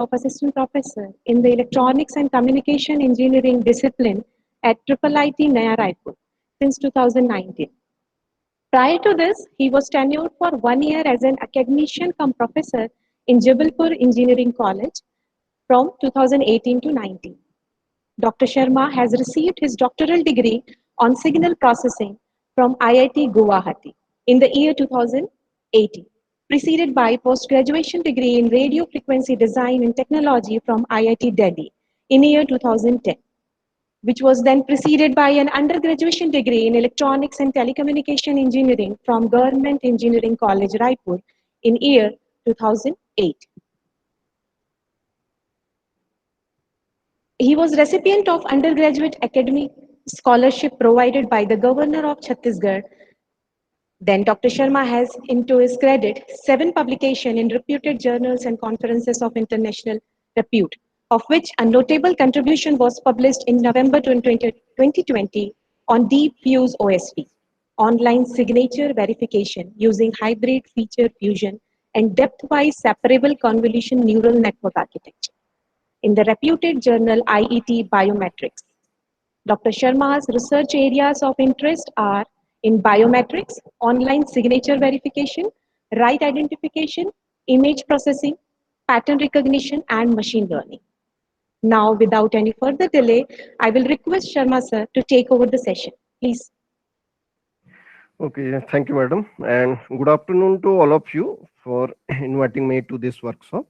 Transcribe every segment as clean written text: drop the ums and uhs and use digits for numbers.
of Assistant Professor in the Electronics and Communication Engineering discipline at IIIT Naya Raipur since 2019. Prior to this, he was tenured for 1 year as an academician cum professor in Jabalpur Engineering College from 2018 to 19. Dr. Sharma has received his doctoral degree on signal processing from IIT Guwahati in the year 2018, preceded by post-graduation degree in radio frequency design and technology from IIT Delhi in year 2010, which was then preceded by an undergraduate degree in electronics and telecommunication engineering from Government Engineering College, Raipur in year 2008. He was recipient of undergraduate academic scholarship provided by the Governor of Chhattisgarh. Then Dr. Sharma has, into his credit, 7 publications in reputed journals and conferences of international repute, of which a notable contribution was published in November 2020 on Deep Fuse OSV, online signature verification using hybrid feature fusion and depth-wise separable convolution neural network architecture in the reputed journal IET Biometrics. Dr. Sharma's research areas of interest are in biometrics, online signature verification, right identification, image processing, pattern recognition, and machine learning. Now, without any further delay, I will request Sharma sir to take over the session. Please. Okay, thank you, madam, and good afternoon to all of you for inviting me to this workshop.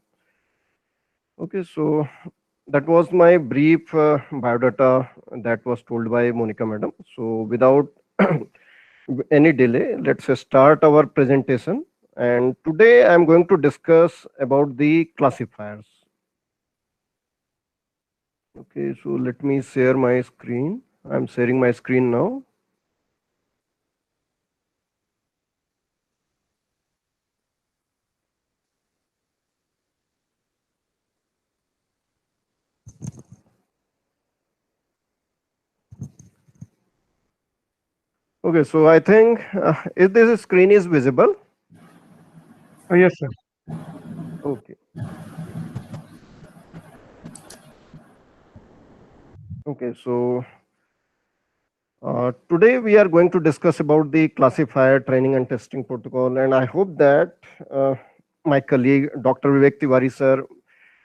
Okay, so that was my brief biodata that was told by Monica madam. So without any delay, let's start our presentation. And today I'm going to discuss about the classifiers. Okay, so let me share my screen. I'm sharing my screen now. Okay, so I think if this screen is visible. Oh, yes, sir. Okay. Okay, so today we are going to discuss about the classifier training and testing protocol, and I hope that my colleague Dr. Vivek Tiwari sir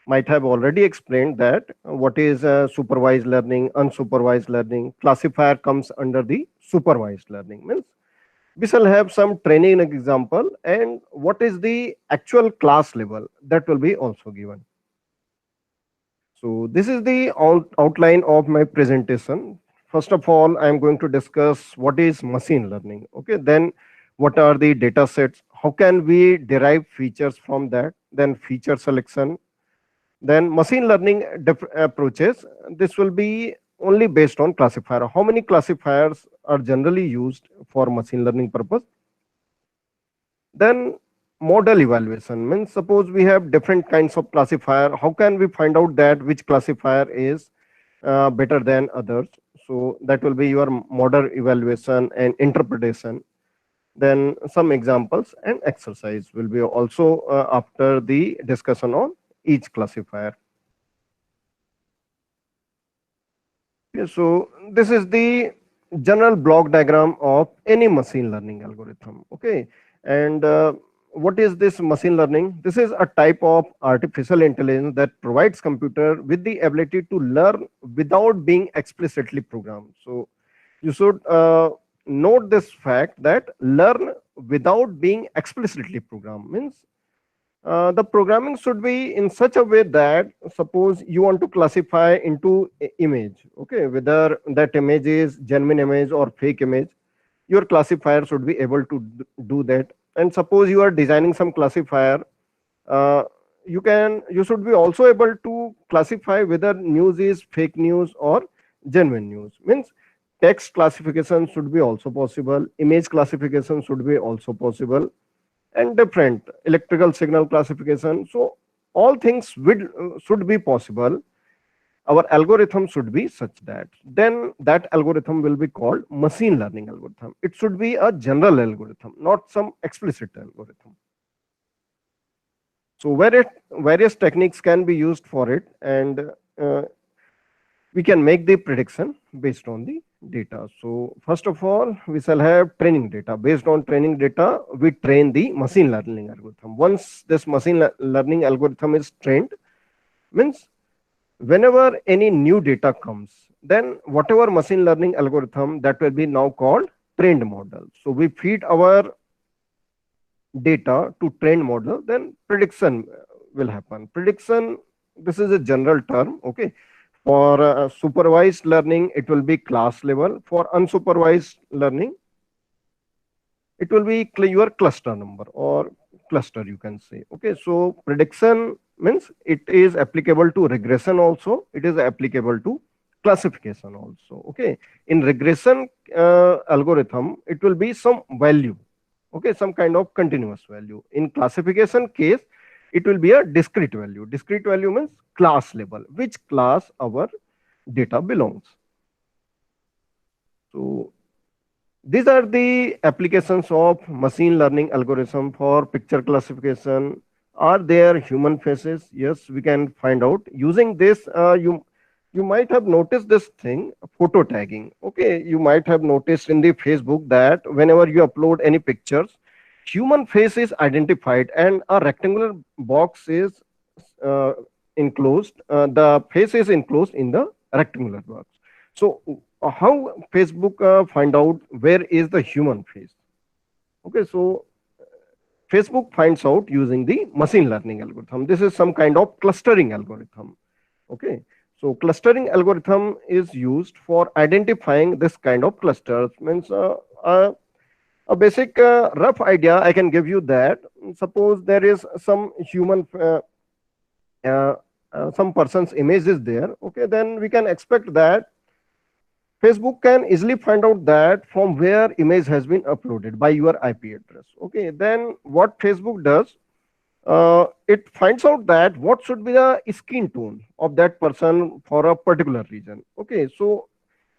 might have already explained that what is supervised learning, unsupervised learning. Classifier comes under the supervised learning. Means we shall have some training example, and what is the actual class level that will be also given. So this is the outline of my presentation. First of all, I am going to discuss what is machine learning. Okay, then what are the data sets? How can we derive features from that? Then feature selection. Then machine learning approaches. This will be only based on classifier. How many classifiers are generally used for machine learning purpose? Then model evaluation means suppose we have different kinds of classifier. How can we find out that which classifier is better than others? So that will be your model evaluation and interpretation. Then some examples and exercise will be also after the discussion on each classifier. Okay, so this is the general block diagram of any machine learning algorithm. Okay, and what is this machine learning? This is a type of artificial intelligence that provides computer with the ability to learn without being explicitly programmed. So you should note this fact that learn without being explicitly programmed means the programming should be in such a way that suppose you want to classify into image, okay, whether that image is genuine image or fake image, your classifier should be able to do that. And suppose you are designing some classifier, you should be also able to classify whether news is fake news or genuine news. Means text classification should be also possible, image classification should be also possible, and different electrical signal classification. So all things should be possible. Our algorithm should be such that then that algorithm will be called machine learning algorithm. It should be a general algorithm, not some explicit algorithm. So various techniques can be used for it, and uh, we can make the prediction based on the data. So first of all, we shall have training data. Based on training data, we train the machine learning algorithm. Once this learning algorithm is trained, means whenever any new data comes, then whatever machine learning algorithm, that will be now called trained model. So we feed our data to trained model, then prediction will happen. Prediction, this is a general term. Okay, for supervised learning, it will be class level. For unsupervised learning, it will be your cluster number or cluster, you can say. Okay, so prediction means it is applicable to regression also. It is applicable to classification also. Okay, in regression algorithm, it will be some value. Okay, some kind of continuous value. In classification case, it will be a discrete value. Discrete value means class level, which class our data belongs. So these are the applications of machine learning algorithm. For picture classification, are there human faces? Yes, we can find out using this. You might have noticed this thing, photo tagging. Okay, you might have noticed in the Facebook that whenever you upload any pictures, human face is identified and a rectangular box is uh, enclosed. The face is enclosed in the rectangular box. So how Facebook find out where is the human face? Okay, so Facebook finds out using the machine learning algorithm. This is some kind of clustering algorithm. Okay, so clustering algorithm is used for identifying this kind of clusters. Means a basic rough idea I can give you that. Suppose there is some human, some person's image is there. Okay, then we can expect that Facebook can easily find out that from where image has been uploaded by your IP address. Okay, then what Facebook does, it finds out that what should be the skin tone of that person for a particular region. Okay, so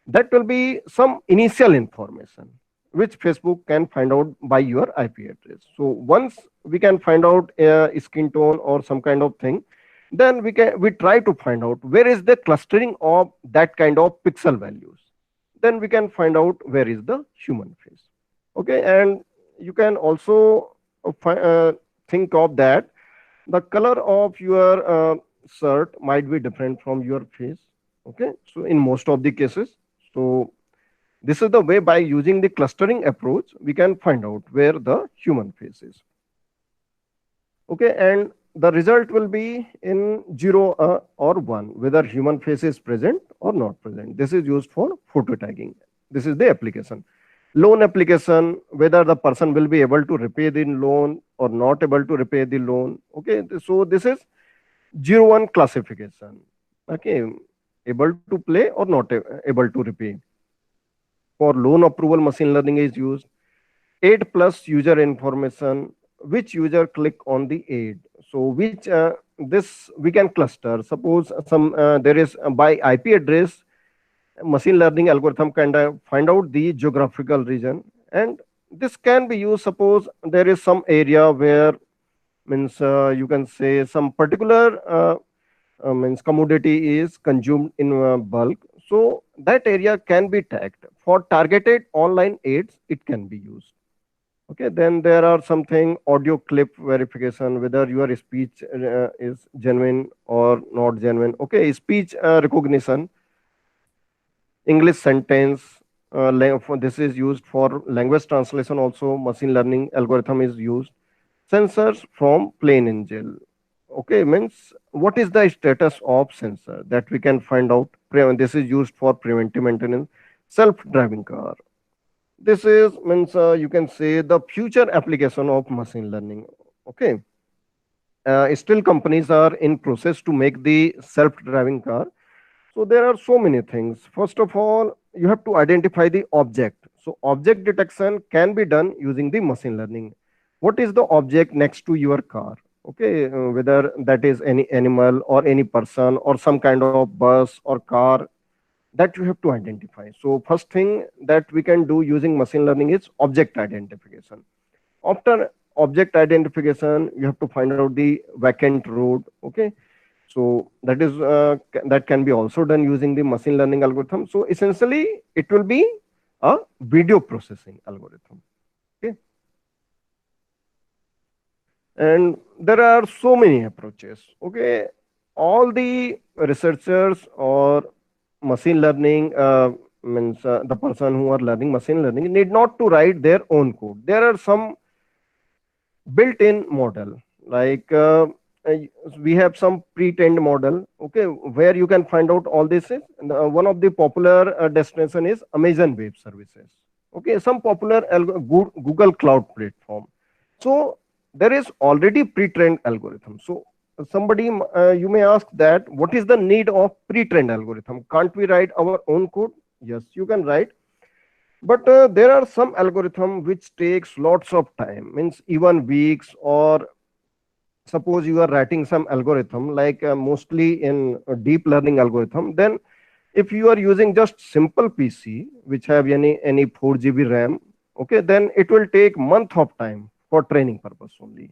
that will be some initial information which Facebook can find out by your IP address. So once we can find out a skin tone or some kind of thing, then we try to find out where is the clustering of that kind of pixel values. Then we can find out where is the human face. Okay, and you can also think of that the color of your shirt might be different from your face. Okay, so in most of the cases, so this is the way, by using the clustering approach, we can find out where the human face is. Okay, and the result will be in 0 or 1, whether human face is present or not present. This is used for photo tagging. This is the application. Loan application, whether the person will be able to repay the loan or not able to repay the loan. Okay, so this is 0-1 classification. Okay, able to play or not able to repay. For loan approval, machine learning is used. Aid plus user information, which user click on the aid. So which this we can cluster. Suppose some there is by IP address, machine learning algorithm can find out the geographical region, and this can be used. Suppose there is some area where, means you can say some particular means commodity is consumed in bulk, so that area can be tagged for targeted online aids. It can be used. Okay, then there are something audio clip verification, whether your speech is genuine or not genuine. Okay, speech recognition, English sentence. This is used for language translation. Also, machine learning algorithm is used. Sensors from plain engine. Okay, means what is the status of sensor, that we can find out. This is used for preventive maintenance. Self-driving car. This is, means you can say, the future application of machine learning. Okay, still companies are in process to make the self-driving car. So there are so many things. First of all, you have to identify the object. So object detection can be done using the machine learning. What is the object next to your car? Okay, whether that is any animal or any person or some kind of bus or car, that you have to identify. So first thing that we can do using machine learning is object identification. After object identification, you have to find out the vacant road. Okay, so that is that can be also done using the machine learning algorithm. So essentially it will be a video processing algorithm. Okay, and there are so many approaches. Okay, all the researchers or machine learning means the person who are learning machine learning need not to write their own code. There are some built-in model, like uh, we have some pre-trained model, okay, where you can find out all this is. And, one of the popular destination is Amazon Web Services. Okay, some popular Google Cloud Platform. So there is already pre-trained algorithm. So somebody you may ask that what is the need of pre-trained algorithm? Can't we write our own code? Yes, you can write, but there are some algorithm which takes lots of time, means even weeks. Or suppose you are writing some algorithm like mostly in deep learning algorithm, then if you are using just simple PC which have any 4 GB RAM, okay, then it will take month of time for training purpose only.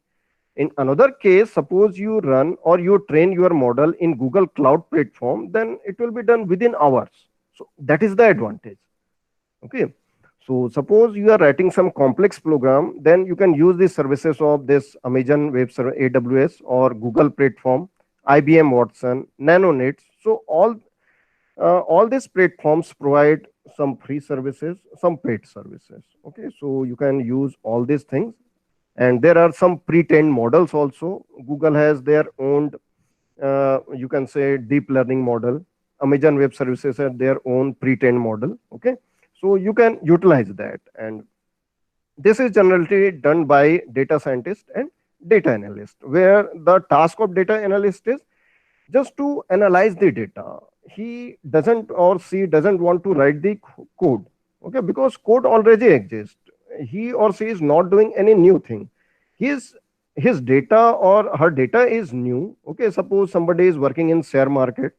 In another case, suppose you run or you train your model in Google Cloud Platform, then it will be done within hours. So that is the advantage. Okay, so suppose you are writing some complex program, then you can use the services of this Amazon Web Service, AWS, or Google Platform, IBM Watson, NanoNet. So all these platforms provide some free services, some paid services. Okay, so you can use all these things. And there are some pre-trained models also. Google has their own, you can say, deep learning model. Amazon Web Services have their own pre-trained model. Okay, so you can utilize that. And this is generally done by data scientist and data analyst, where the task of data analyst is just to analyze the data. He doesn't, or she doesn't want to write the code. Okay, because code already exists. He or she is not doing any new thing. His data or her data is new. Okay, suppose somebody is working in share market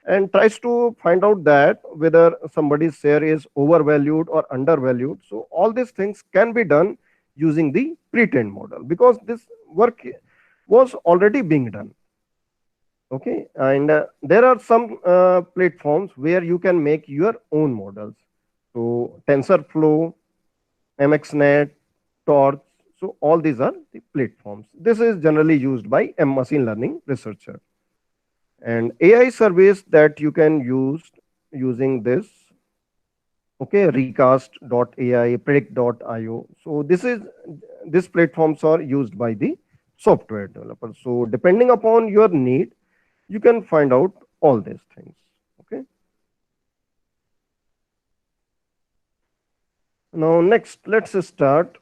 and tries to find out that whether somebody's share is overvalued or undervalued. So all these things can be done using the pre-trained model, because this work was already being done. Okay, and there are some platforms where you can make your own models. So TensorFlow, MXNet, Torch. So all these are the platforms. This is generally used by a machine learning researcher. And AI service that you can use using this, okay, Recast.ai, Predict.io. So these platforms are used by the software developers. So depending upon your need, you can find out all these things. Okay. Now next, let's start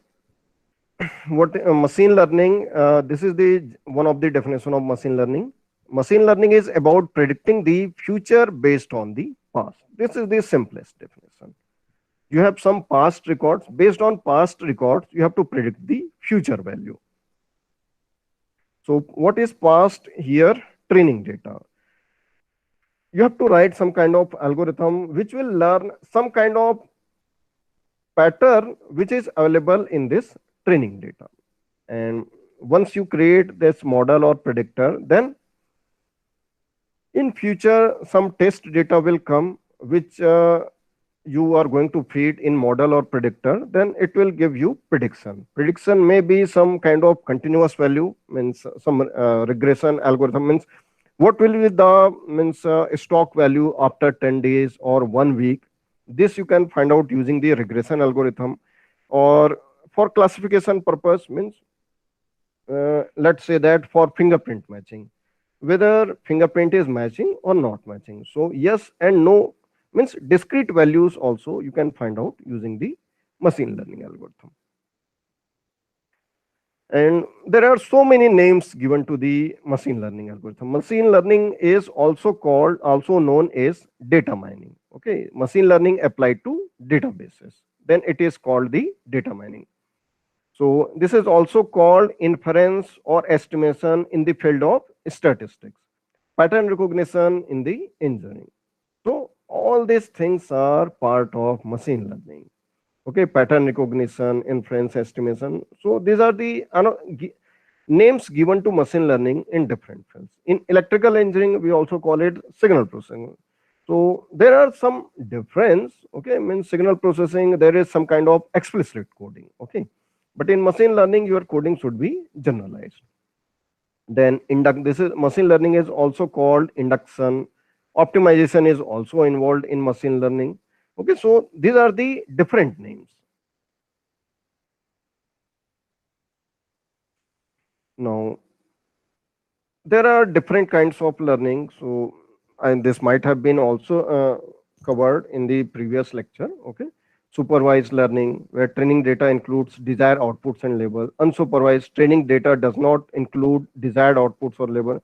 what machine learning. This is the one of the definition of machine learning. Machine learning is about predicting the future based on the past. This is the simplest definition. You have some past records. Based on past records, you have to predict the future value. So what is past here? Training data. You have to write some kind of algorithm which will learn some kind of pattern which is available in this training data. And once you create this model or predictor, then in future some test data will come which you are going to feed in model or predictor. Then it will give you prediction. Prediction may be some kind of continuous value, means some regression algorithm, means what will be the stock value after 10 days or 1 week. This you can find out using the regression algorithm. Or for classification purpose, means let's say that for fingerprint matching, whether fingerprint is matching or not matching. So yes and no, means discrete values also you can find out using the machine learning algorithm. And there are so many names given to the machine learning algorithm. Machine learning is also known as data mining. Okay, machine learning applied to databases, then it is called the data mining. So this is also called inference or estimation in the field of statistics, pattern recognition in the engineering. So all these things are part of machine learning. Okay, pattern recognition, inference estimation. So these are the names given to machine learning in different fields. In electrical engineering, we also call it signal processing. So there are some difference. Okay, means signal processing, there is some kind of explicit coding. Okay, but in machine learning, your coding should be generalized. Then this is machine learning is also called induction. Optimization is also involved in machine learning. Okay, so these are the different names. Now there are different kinds of learning. So and this might have been also covered in the previous lecture. Okay, supervised learning, where training data includes desired outputs and label. Unsupervised training data does not include desired outputs or label.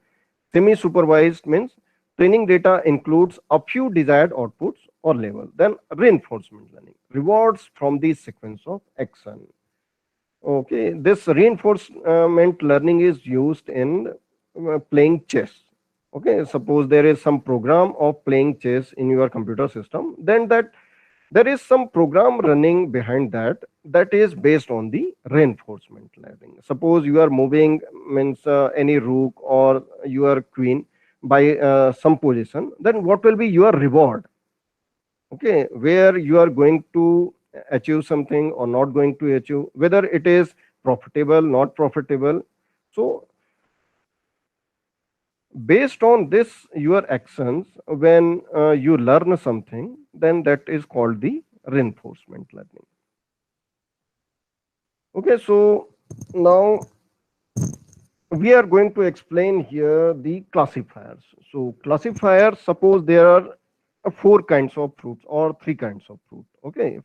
Semi supervised means training data includes a few desired outputs or label. Then reinforcement learning, rewards from the sequence of action. Okay, this reinforcement learning is used in playing chess. Okay, suppose there is some program of playing chess in your computer system, then that there is some program running behind that is based on the reinforcement learning. Suppose you are moving means any rook or your queen by some position, then what will be your reward? Okay, where you are going to achieve something or not going to achieve, whether it is profitable, not profitable. So based on this your actions, when you learn something, then that is called the reinforcement learning. Okay, so now we are going to explain here the classifiers. So classifiers, suppose there are four kinds of fruits or three kinds of fruit. Okay,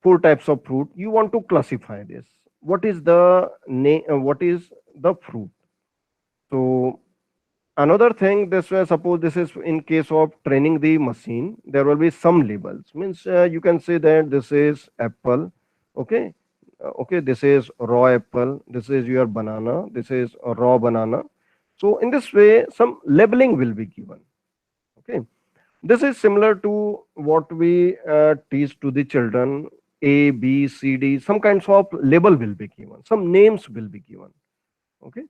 four types of fruit, you want to classify this. What is the name, what is the fruit? So another thing, this way, suppose this is in case of training the machine, there will be some labels. Means you can say that this is apple. Okay, okay, this is raw apple, this is your banana, this is a raw banana. So in this way some labeling will be given. Okay, this is similar to what we teach to the children. A, B, C, D, some kinds of label will be given, some names will be given. Okay,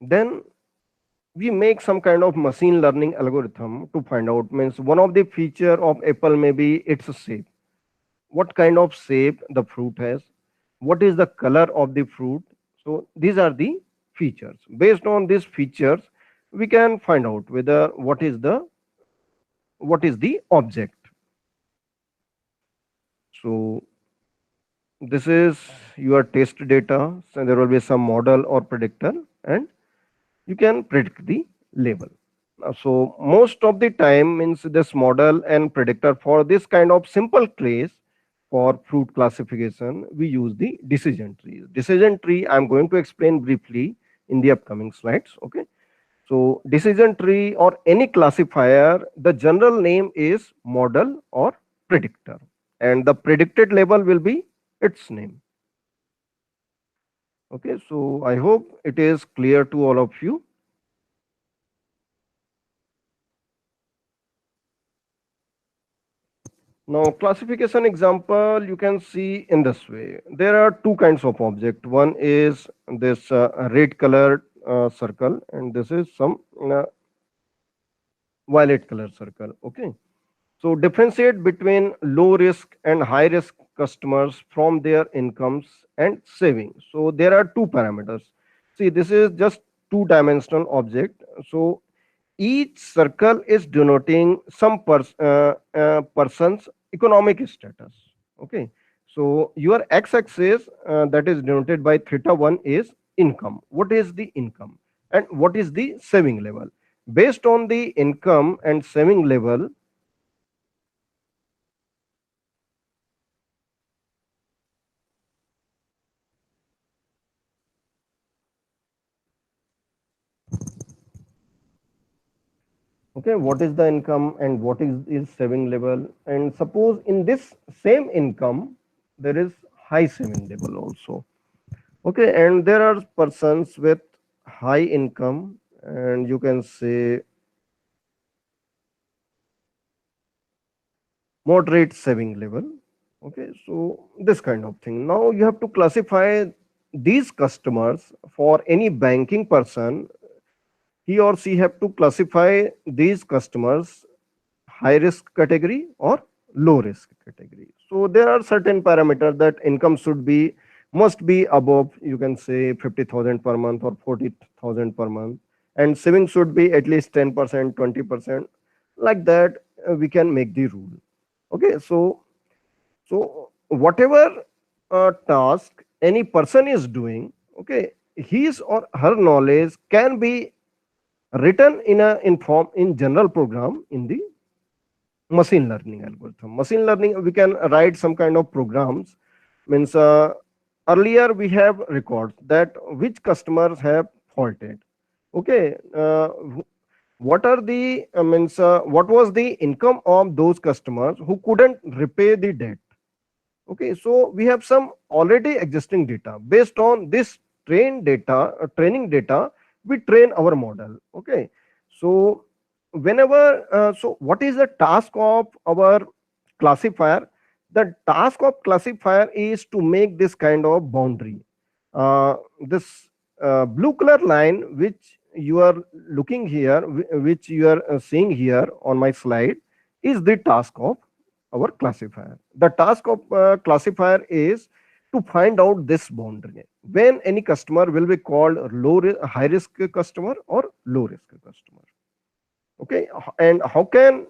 then we make some kind of machine learning algorithm to find out. Means one of the feature of apple may be its shape. What kind of shape the fruit has? What is the color of the fruit? So these are the features. Based on these features, we can find out whether what is the object. So this is your test data. So there will be some model or predictor, and you can predict the label. So most of the time means this model and predictor for this kind of simple case for fruit classification, we use the decision tree. Decision tree I'm going to explain briefly in the upcoming slides. Okay. So decision tree or any classifier, the general name is model or predictor, and the predicted label will be its name. Okay, so I hope it is clear to all of you. Now, classification example you can see in this way. There are two kinds of object. One is this red colored circle, and this is some violet color circle. Okay. So differentiate between low risk and high risk customers from their incomes and savings. So there are two parameters. See, this is just two-dimensional object. So each circle is denoting some person's economic status. Okay. So your x-axis that is denoted by theta 1 is income. What is the income? And what is the saving level? Based on the income and saving level, okay, what is the income and what is saving level? And suppose in this same income there is high saving level also. Okay, and there are persons with high income, and you can say moderate saving level. Okay, so this kind of thing. Now you have to classify these customers. For any banking person, he or she have to classify these customers high risk category or low risk category. So there are certain parameters that income should be, must be above, you can say 50,000 per month or 40,000 per month, and saving should be at least 10%, 20%. Like that, we can make the rule. Okay, so whatever task any person is doing, okay, his or her knowledge can be written in a in general program in the machine learning algorithm. Machine learning, we can write some kind of programs. Means earlier we have records that which customers have faulted. Okay, what are the what was the income of those customers who couldn't repay the debt. Okay, so we have some already existing data. Based on this training data, we train our model. Okay, so whenever, so what is the task of our classifier? The task of classifier is to make this kind of boundary. This blue color line, which you are looking here, which you are seeing here on my slide, is the task of our classifier. The task of classifier is to find out this boundary when any customer will be called high risk customer or low risk customer. Okay, and how can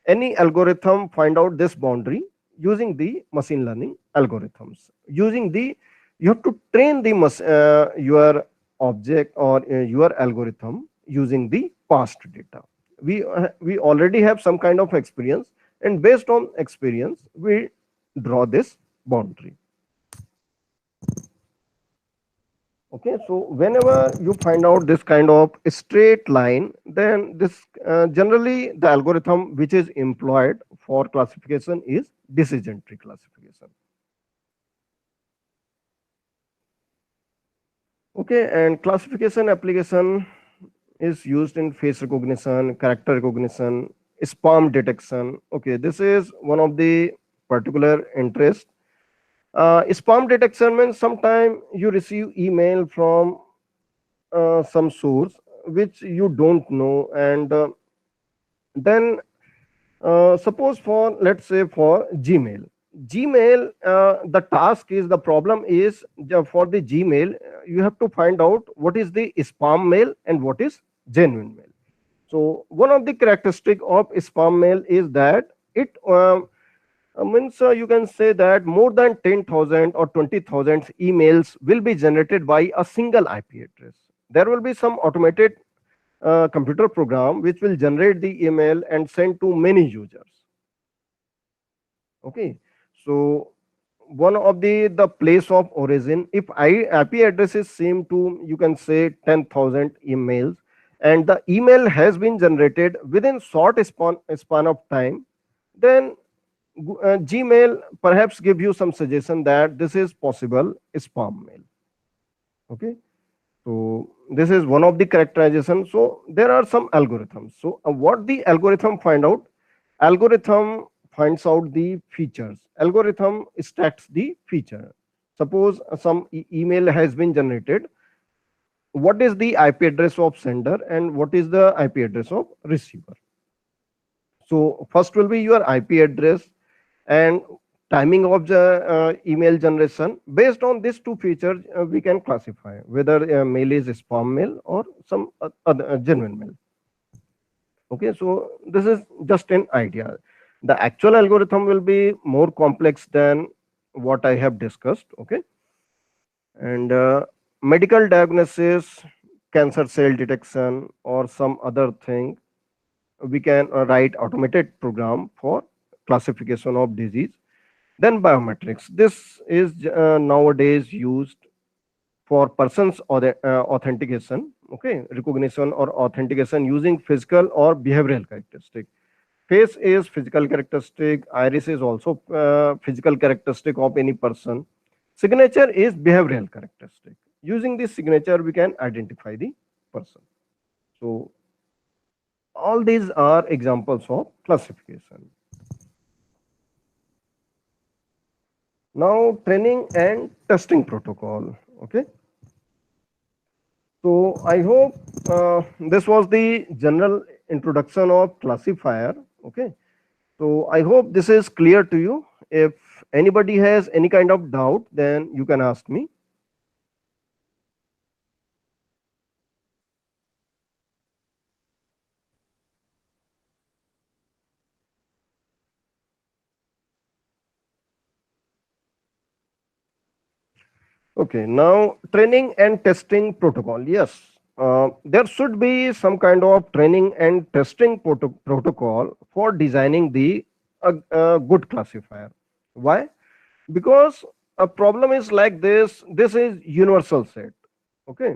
any algorithm find out this boundary? Using the machine learning algorithms. Using the, you have to train the your object or your algorithm using the past data. We already have some kind of experience, and based on experience we draw this boundary. Okay, so whenever you find out this kind of straight line, then this generally the algorithm which is employed for classification is decision tree classification. Okay, and classification application is used in face recognition, character recognition, spam detection. Okay, this is one of the particular interest. Spam detection means sometime you receive email from some source which you don't know, and then suppose for, let's say, for Gmail, the task is, the problem is for the Gmail, you have to find out what is the spam mail and what is genuine mail. So one of the characteristic of spam mail is that it means you can say that more than 10,000 or 20,000 emails will be generated by a single IP address. There will be some automated computer program which will generate the email and send to many users. Okay, so one of the place of origin, if IP addresses seem to, you can say, 10,000 emails, and the email has been generated within short span of time, then Gmail perhaps give you some suggestion that this is possible spam mail. Okay, so this is one of the characterization. So there are some algorithms. So what the algorithm find out? Algorithm finds out the features. Algorithm stacks the feature. Suppose some email has been generated. What is the IP address of sender and what is the IP address of receiver? So first will be your IP address and timing of the email generation. Based on these two features, we can classify whether mail is spam mail or some other genuine mail. Okay, so this is just an idea. The actual algorithm will be more complex than what I have discussed. Okay, and medical diagnosis, cancer cell detection, or some other thing, we can write automated program for classification of disease. Then biometrics. This is nowadays used for persons or authentication. Okay, recognition or authentication using physical or behavioral characteristic. Face is physical characteristic. Iris is also physical characteristic of any person. Signature is behavioral characteristic. Using this signature, we can identify the person. So all these are examples of classification. Now training and testing protocol. Okay. So I hope this was the general introduction of classifier. Okay. So I hope this is clear to you. If anybody has any kind of doubt, then you can ask me. Okay, now training and testing protocol. Yes, there should be some kind of training and testing protocol for designing the good classifier. Why? Because a problem is like this. This is universal set. Okay,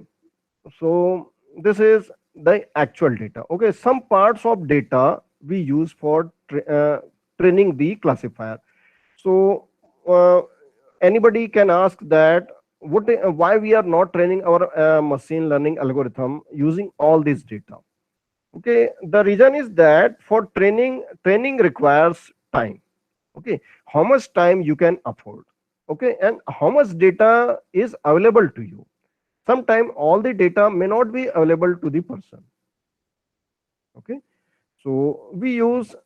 so this is the actual data. Okay, some parts of data we use for training the classifier. So anybody can ask that why we are not training our machine learning algorithm using all this data. Okay, the reason is that for training requires time. Okay, how much time you can afford. Okay, and how much data is available to you. Sometimes all the data may not be available to the person. Okay, so we use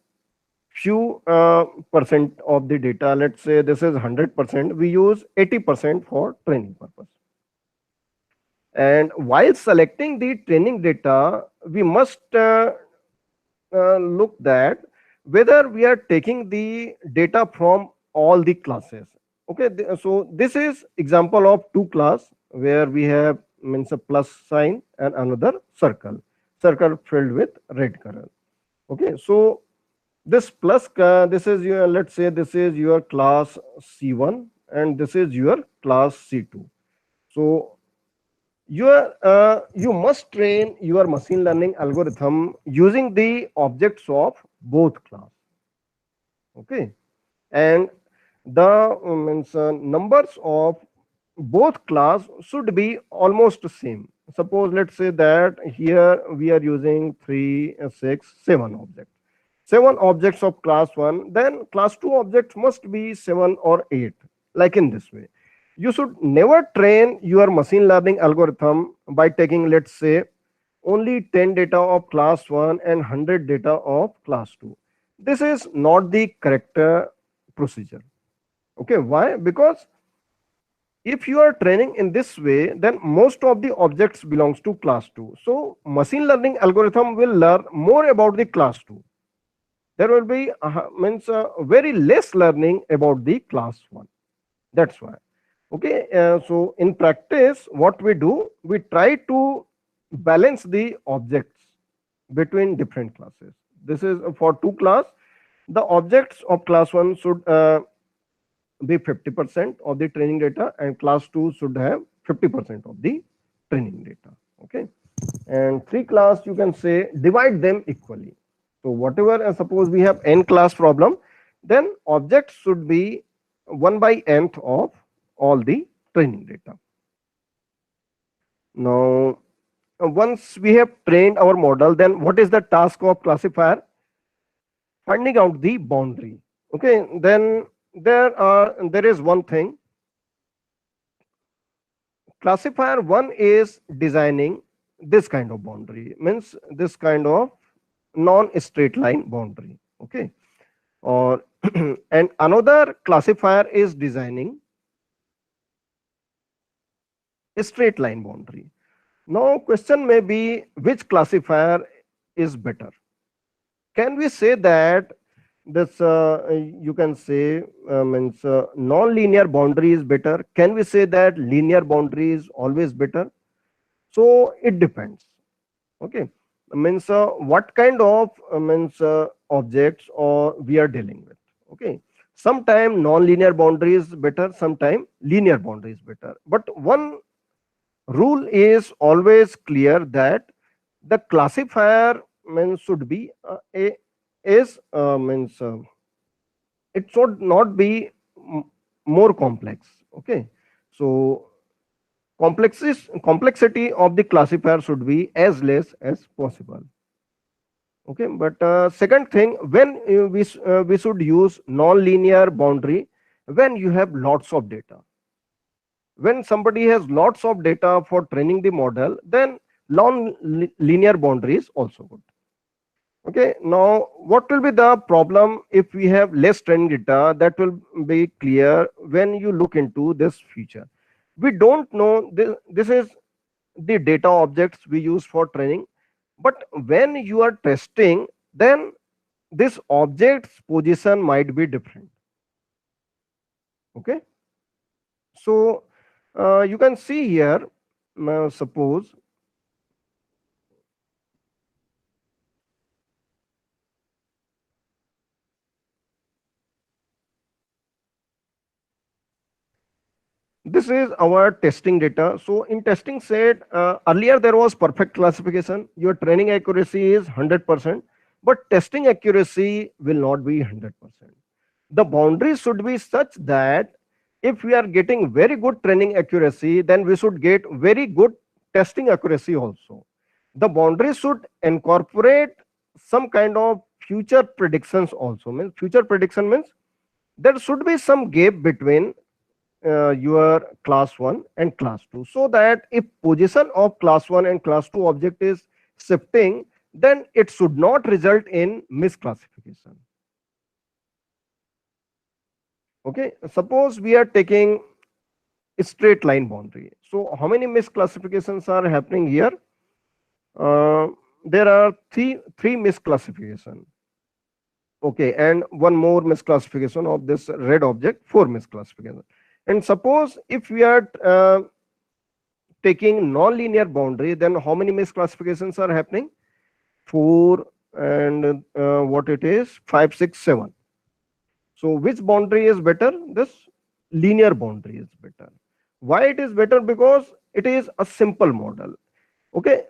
few percent of the data. Let's say this is 100%, we use 80% for training purpose. And while selecting the training data, we must look that whether we are taking the data from all the classes. Okay, so this is example of two class where we have means a plus sign and another circle filled with red color. Okay, so this plus this is your, let's say this is your class C1 and this is your class C2. So you must train your machine learning algorithm using the objects of both class. Okay, and the means numbers of both class should be almost same. Suppose let's say that here we are using 3 6 7 objects, 7 objects of class 1, then class 2 objects must be 7 or 8, like in this way. You should never train your machine learning algorithm by taking, let's say, only 10 data of class 1 and 100 data of class 2. This is not the correct procedure. Okay, why? Because if you are training in this way, then most of the objects belongs to class 2. So machine learning algorithm will learn more about the class 2. There will be means very less learning about the class 1. That's why. Okay, so in practice what we do, we try to balance the objects between different classes. This is for two class. The objects of class 1 should be 50% of the training data and class 2 should have 50% of the training data. Okay, and three class you can say divide them equally. So whatever, suppose we have n class problem, then objects should be 1 by nth of all the training data. Now once we have trained our model, then what is the task of classifier? Finding out the boundary. Okay, then there is one thing. Classifier 1 is designing this kind of boundary, means this kind of non-straight line boundary. Okay, or and another classifier is designing a straight line boundary. Now question may be, which classifier is better? Can we say that this you can say means non-linear boundary is better? Can we say that linear boundary is always better? So it depends. Okay, means what kind of means objects or we are dealing with. Okay, sometime non-linear boundary is better, sometime linear boundary is better. But one rule is always clear, that the classifier means should be a is means it should not be more complex. Okay, so complexity of the classifier should be as less as possible. Okay, but second thing, when we should use non-linear boundary, when you have lots of data. When somebody has lots of data for training the model, then non-linear boundary is also good. Okay, now what will be the problem if we have less training data? That will be clear when you look into this feature. We don't know this is the data objects we use for training, but when you are testing, then this object's position might be different. Okay, so you can see here, suppose this is our testing data. So in testing set, earlier there was perfect classification. Your training accuracy is 100%, but testing accuracy will not be 100%. The boundary should be such that if we are getting very good training accuracy, then we should get very good testing accuracy also. The boundary should incorporate some kind of future predictions also. Means future prediction means there should be some gap between your class 1 and class 2, so that if position of class 1 and class 2 object is shifting, then it should not result in misclassification. Okay, suppose we are taking a straight line boundary. So how many misclassifications are happening here? There are three misclassification. Okay, and one more misclassification of this red object, 4 misclassification. And suppose if we are taking non-linear boundary, then how many misclassifications are happening? 4 and what it is, 5, 6, 7. So which boundary is better? This linear boundary is better. Why it is better? Because it is a simple model. Okay,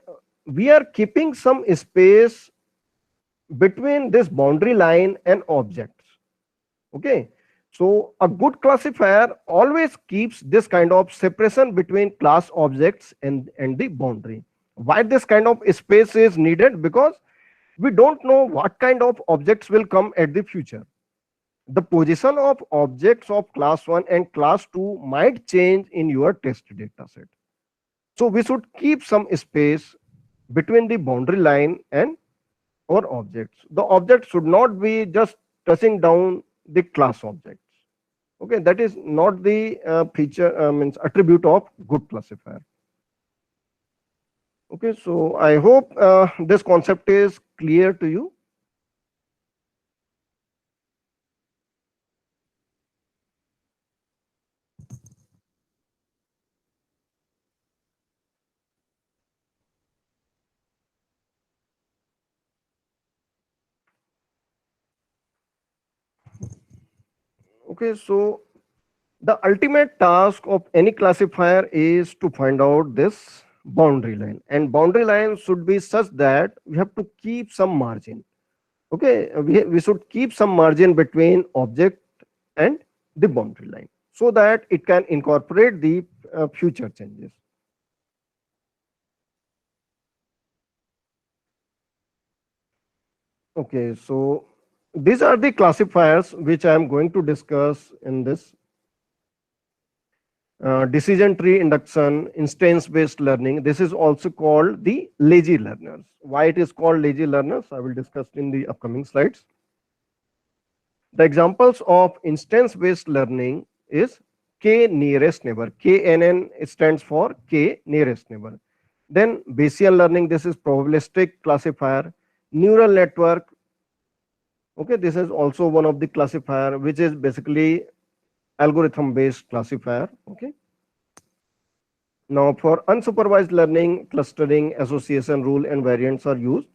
we are keeping some space between this boundary line and objects. Okay, so a good classifier always keeps this kind of separation between class objects and the boundary. Why this kind of space is needed? Because we don't know what kind of objects will come at the future. The position of objects of class 1 and class 2 might change in your test data set. So we should keep some space between the boundary line and our objects. The object should not be just touching down the class objects. Okay, that is not the feature means attribute of good classifier. Okay, so I hope this concept is clear to you. Okay, so the ultimate task of any classifier is to find out this boundary line, and boundary line should be such that we have to keep some margin. Okay, we should keep some margin between object and the boundary line so that it can incorporate the future changes. Okay, so these are the classifiers which I am going to discuss in this decision tree induction, instance-based learning. This is also called the lazy learners. Why it is called lazy learners, I will discuss in the upcoming slides. The examples of instance-based learning is K nearest neighbor. KNN stands for K nearest neighbor. Then Bayesian learning, this is probabilistic classifier. Neural network, okay, this is also one of the classifier, which is basically algorithm based classifier. Okay, now for unsupervised learning, clustering, association rule and variants are used.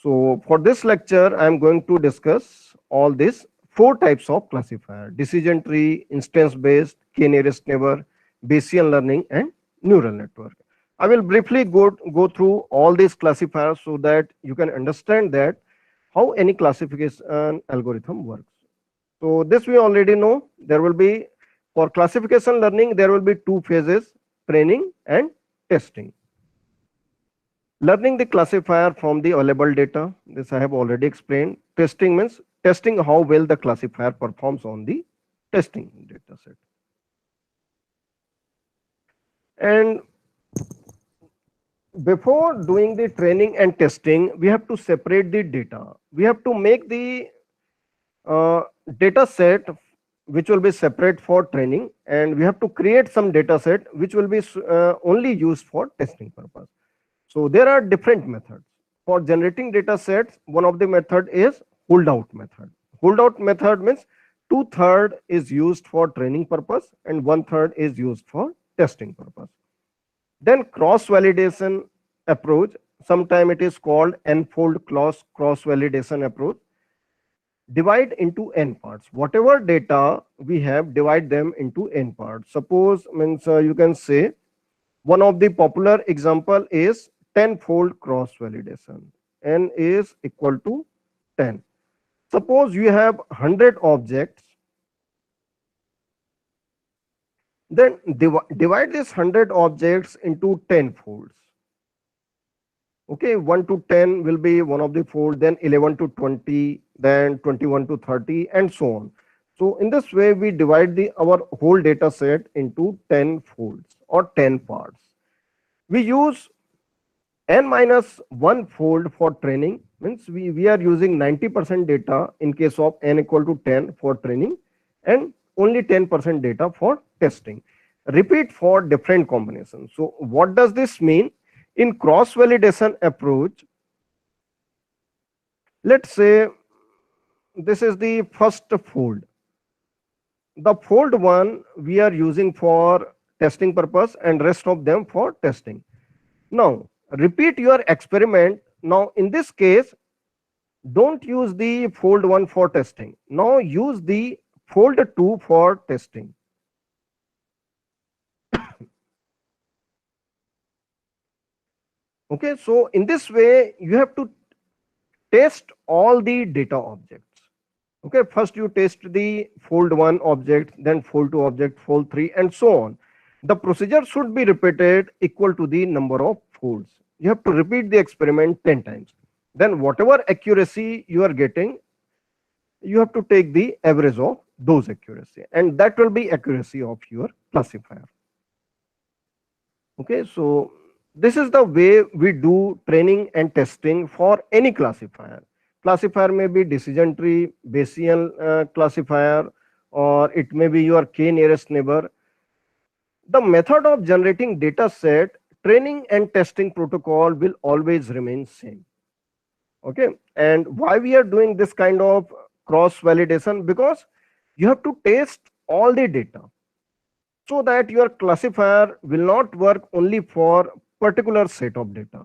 So for this lecture I am going to discuss all these 4 types of classifier: decision tree, instance based, K nearest neighbor, Bayesian learning and neural network. I will briefly go through all these classifiers so that you can understand that how any classification algorithm works. So this we already know. There will be, for classification learning, there will be 2 phases: training and testing. Learning the classifier from the available data, this I have already explained. Testing means testing how well the classifier performs on the testing data set. And before doing the training and testing, we have to separate the data. We have to make the data set which will be separate for training, and we have to create some data set which will be only used for testing purpose. So there are different methods for generating data sets. One of the method is holdout method. Holdout method means 2/3 is used for training purpose and 1/3 is used for testing purpose. Then cross validation approach, sometime it is called n-fold cross validation approach. Divide into n parts. Whatever data we have, divide them into n parts. Suppose means you can say one of the popular example is 10-fold cross validation. N is equal to 10. Suppose you have 100 objects, then divide this 100 objects into 10 folds. Okay, 1 to 10 will be one of the fold, then 11 to 20, then 21 to 30, and so on. So in this way, we divide our whole data set into 10 folds or 10 parts. We use n minus 1 fold for training, means we are using 90% data in case of n equal to 10 for training and only 10% data for testing. Repeat for different combinations. So what does this mean? In cross validation approach, let's say this is the first fold. The fold 1 we are using for testing purpose and rest of them for testing. Now repeat your experiment. Now in this case, don't use the fold 1 for testing. Now use the fold 2 for testing. Okay, so in this way you have to test all the data objects. Okay, first you test the fold 1 object, then fold 2 object, fold 3, and so on. The procedure should be repeated equal to the number of folds. You have to repeat the experiment 10 times. Then whatever accuracy you are getting, you have to take the average of those accuracy, and that will be accuracy of your classifier. Okay, so this is the way we do training and testing for any classifier. Classifier may be decision tree, Bayesian classifier, or it may be your k nearest neighbor. The method of generating data set, training and testing protocol will always remain same. Okay, and why we are doing this kind of cross validation? Because you have to test all the data so that your classifier will not work only for particular set of data.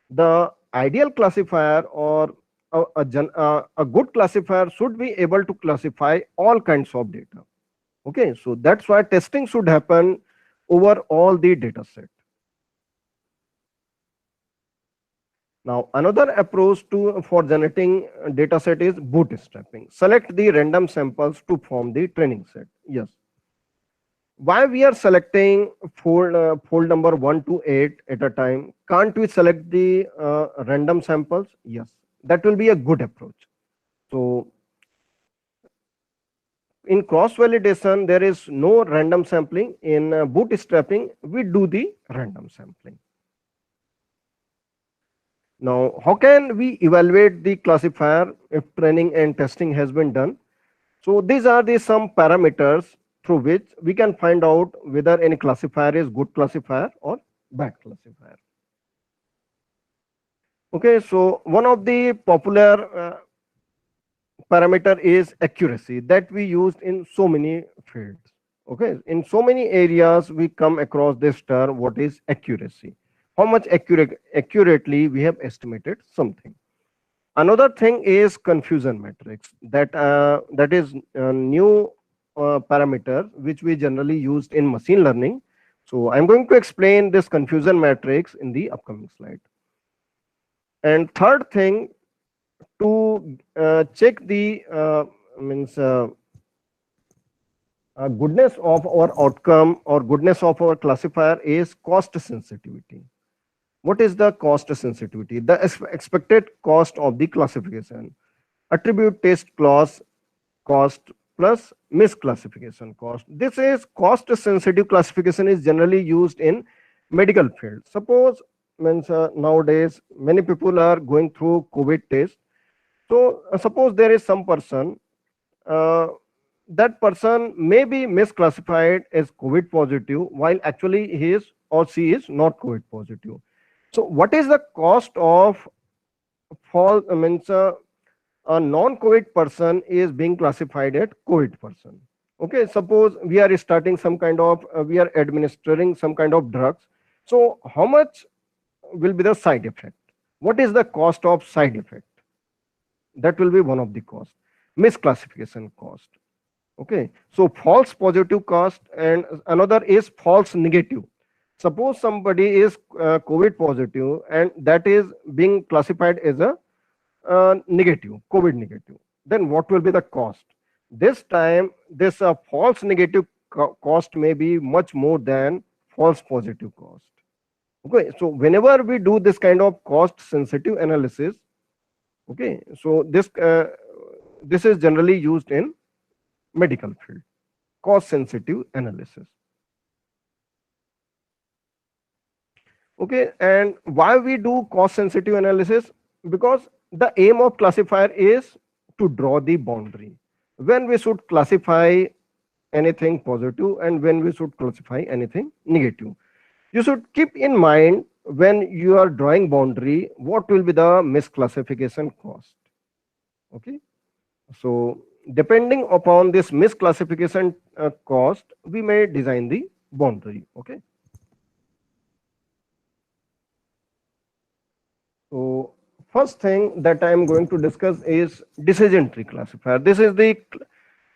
The ideal classifier or a good classifier should be able to classify all kinds of data. Okay, so that's why testing should happen over all the data set. Now another approach for generating data set is bootstrapping. Select the random samples to form the training set. Yes. Why we are selecting fold number 1 to 8 at a time? Can't we select the random samples? Yes, that will be a good approach. So in cross validation, there is no random sampling. In bootstrapping, we do the random sampling. Now, how can we evaluate the classifier if training and testing has been done? So these are the some parameters through which we can find out whether any classifier is good classifier or bad classifier. Okay, so one of the popular parameter is accuracy that we used in so many fields. Okay, in so many areas we come across this term, what is accuracy? How much accurately we have estimated something. Another thing is confusion matrix. That is a new parameter which we generally used in machine learning. So I'm going to explain this confusion matrix in the upcoming slide. And third thing, to check the goodness of our outcome or goodness of our classifier is cost sensitivity. What is the cost sensitivity? The expected cost of the classification. Attribute test class cost plus misclassification cost. This is cost sensitive classification is generally used in medical field. Suppose means nowadays many people are going through COVID test. So suppose there is some person, uh, that person may be misclassified as COVID positive while actually he is or she is not COVID positive. So what is the cost of fall means a non-COVID person is being classified as COVID person. Okay, suppose we are starting some kind of, we are administering some kind of drugs. So how much will be the side effect? What is the cost of side effect? That will be one of the cost. Misclassification cost. Okay, so false positive cost and another is false negative. Suppose somebody is COVID positive and that is being classified as a negative, COVID negative. Then what will be the cost? This time, this false negative cost may be much more than false positive cost. Okay, so whenever we do this kind of cost sensitive analysis, okay, so this is generally used in medical field, cost sensitive analysis. Okay, and why we do cost sensitive analysis? Because the aim of classifier is to draw the boundary when we should classify anything positive and when we should classify anything negative. You should keep in mind when you are drawing boundary what will be the misclassification cost. Okay, so depending upon this misclassification cost, we may design the boundary. Okay, so first thing that I am going to discuss is decision tree classifier. This is the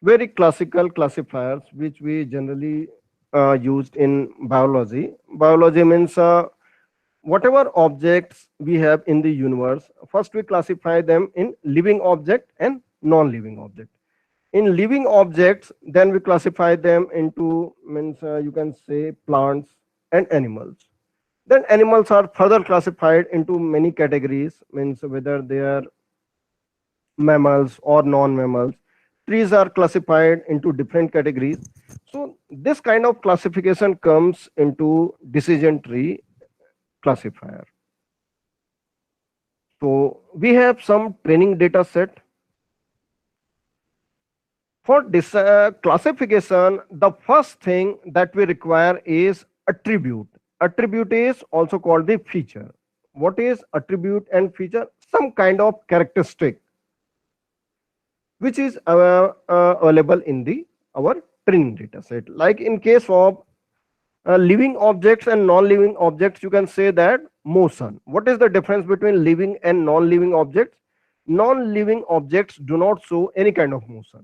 very classical classifiers which we generally used in biology. Biology means whatever objects we have in the universe, first we classify them in living object and non-living object. In living objects, then we classify them into means you can say plants and animals. Then animals are further classified into many categories, means whether they are mammals or non-mammals. Trees are classified into different categories. So this kind of classification comes into decision tree classifier. So we have some training data set. For this classification, the first thing that we require is attribute. Attribute is also called the feature. What is attribute and feature? Some kind of characteristic which is available in our training data set. Like in case of living objects and non-living objects, you can say that motion. What is the difference between living and non-living objects? Non-living objects do not show any kind of motion.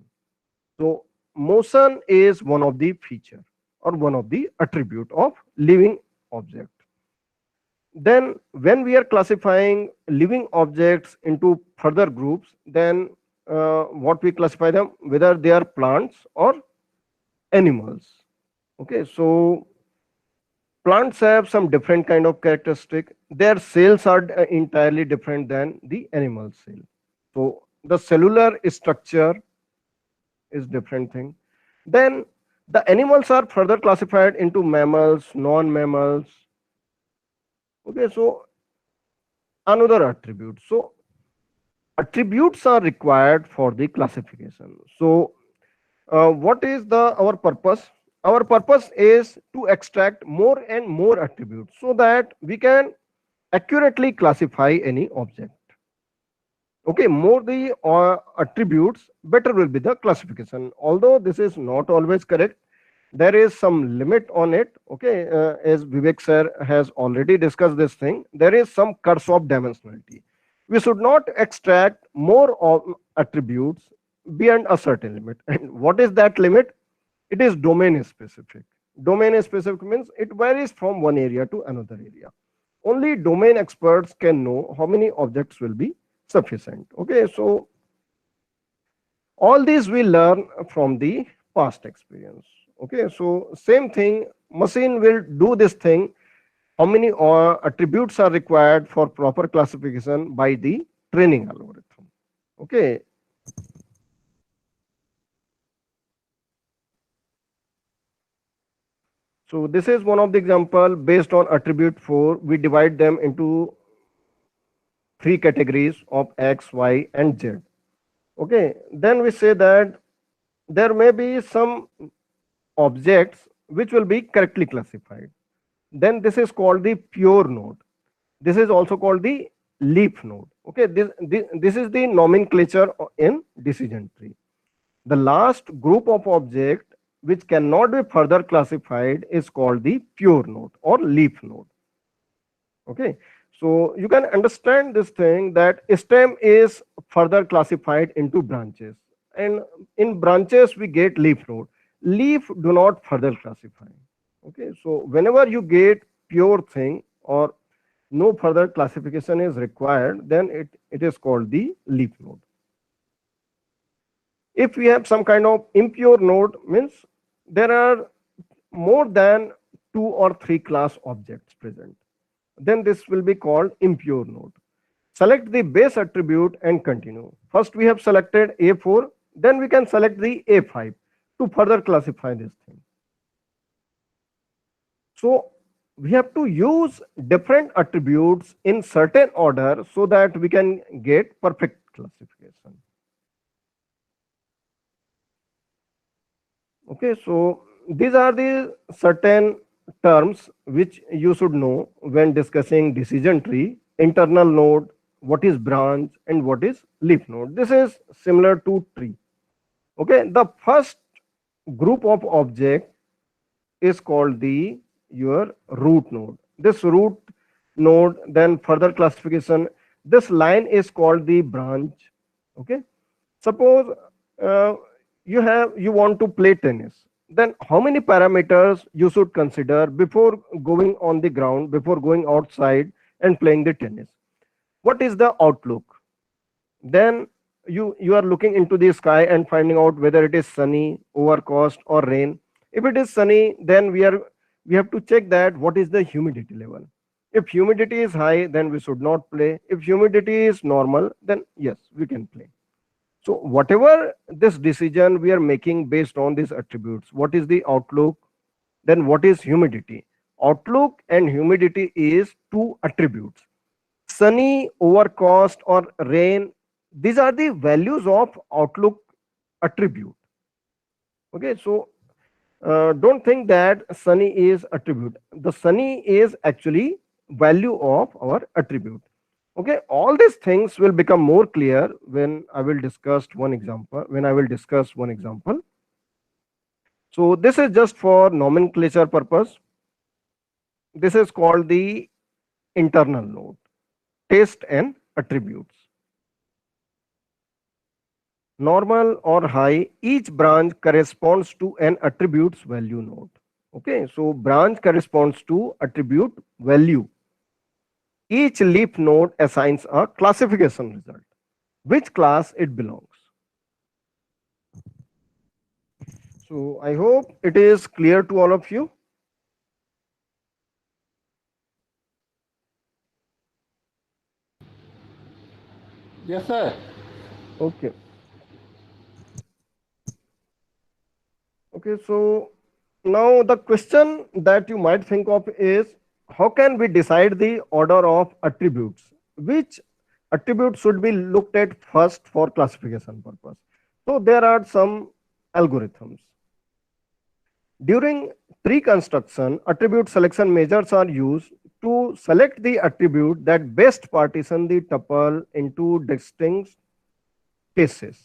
So motion is one of the feature or one of the attribute of living object. Then when we are classifying living objects into further groups, then what we classify them, whether they are plants or animals. Okay, so plants have some different kind of characteristic. Their cells are entirely different than the animal cell. So the cellular structure is different thing. Then the animals are further classified into mammals, non-mammals. Okay, so another attribute. So attributes are required for the classification. So what is our purpose? Our purpose is to extract more and more attributes so that we can accurately classify any object. Okay, more the attributes, better will be the classification. Although this is not always correct, there is some limit on it. Okay, as Vivek sir has already discussed this thing, there is some curse of dimensionality. We should not extract more attributes beyond a certain limit. And what is that limit? It is domain specific. Domain specific means it varies from one area to another area. Only domain experts can know how many objects will be sufficient. Okay, so all these we learn from the past experience. Okay, so same thing, machine will do this thing. How many attributes are required for proper classification by the training algorithm. Okay, So this is one of the example based on attribute 4. We divide them into three categories of X, Y, and Z. Okay, then we say that there may be some objects which will be correctly classified. Then this is called the pure node. This is also called the leaf node. Okay, this is the nomenclature in decision tree. The last group of object which cannot be further classified is called the pure node or leaf node. Okay, so you can understand this thing that stem is further classified into branches, and in branches we get leaf node. Leaf do not further classify. Okay, so whenever you get pure thing or no further classification is required, then it is called the leaf node. If we have some kind of impure node, means there are more than 2 or 3 class objects present, then this will be called impure node. Select the base attribute and continue. First we have selected A4, then we can select the A5 to further classify this thing. So we have to use different attributes in certain order so that we can get perfect classification. Okay, so these are the certain terms which you should know when discussing decision tree: internal node, what is branch, and what is leaf node. This is similar to tree. Okay, the first group of object is called the your root node. This root node, then further classification, this line is called the branch. Okay, suppose you want to play tennis, then how many parameters you should consider before going on the ground, before going outside and playing the tennis? What is the outlook? Then you are looking into the sky and finding out whether it is sunny, overcast, or rain. If it is sunny, then we have to check that what is the humidity level. If humidity is high, then we should not play. If humidity is normal, then yes, we can play. So whatever this decision we are making based on these attributes, what is the outlook, then what is humidity? Outlook and humidity is 2 attributes. Sunny, overcast, or rain, these are the values of outlook attribute. Okay, so don't think that sunny is attribute. The sunny is actually value of our attribute. Okay, all these things will become more clear when I will discuss one example. So this is just for nomenclature purpose. This is called the internal node, test and attributes. Normal or high, each branch corresponds to an attributes value node. Okay, so branch corresponds to attribute value. Each leaf node assigns a classification result, which class it belongs. So I hope it is clear to all of you. Yes, sir. Okay. Okay, so now the question that you might think of is, how can we decide the order of attributes? Which attribute should be looked at first for classification purpose? So there are some algorithms. During tree construction, attribute selection measures are used to select the attribute that best partition the tuple into distinct cases.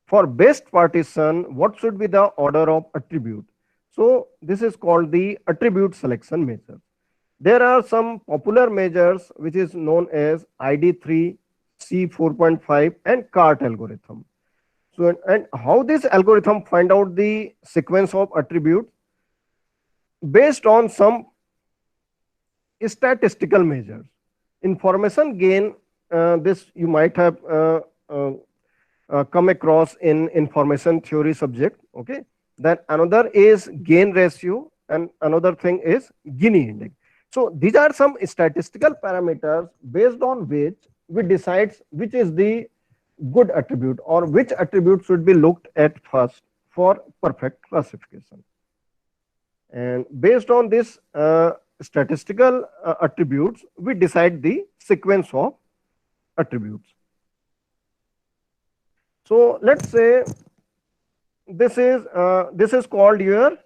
For best partition, what should be the order of attribute? So this is called the attribute selection measure. There are some popular measures which is known as ID3, C4.5, and CART algorithm. So and how this algorithm find out the sequence of attributes? Based on some statistical measures. Information gain, this you might have come across in information theory subject. Okay, then another is gain ratio and another thing is Gini index. So these are some statistical parameters based on which we decide which is the good attribute or which attribute should be looked at first for perfect classification. And based on this statistical attributes, we decide the sequence of attributes. So let's say this is called your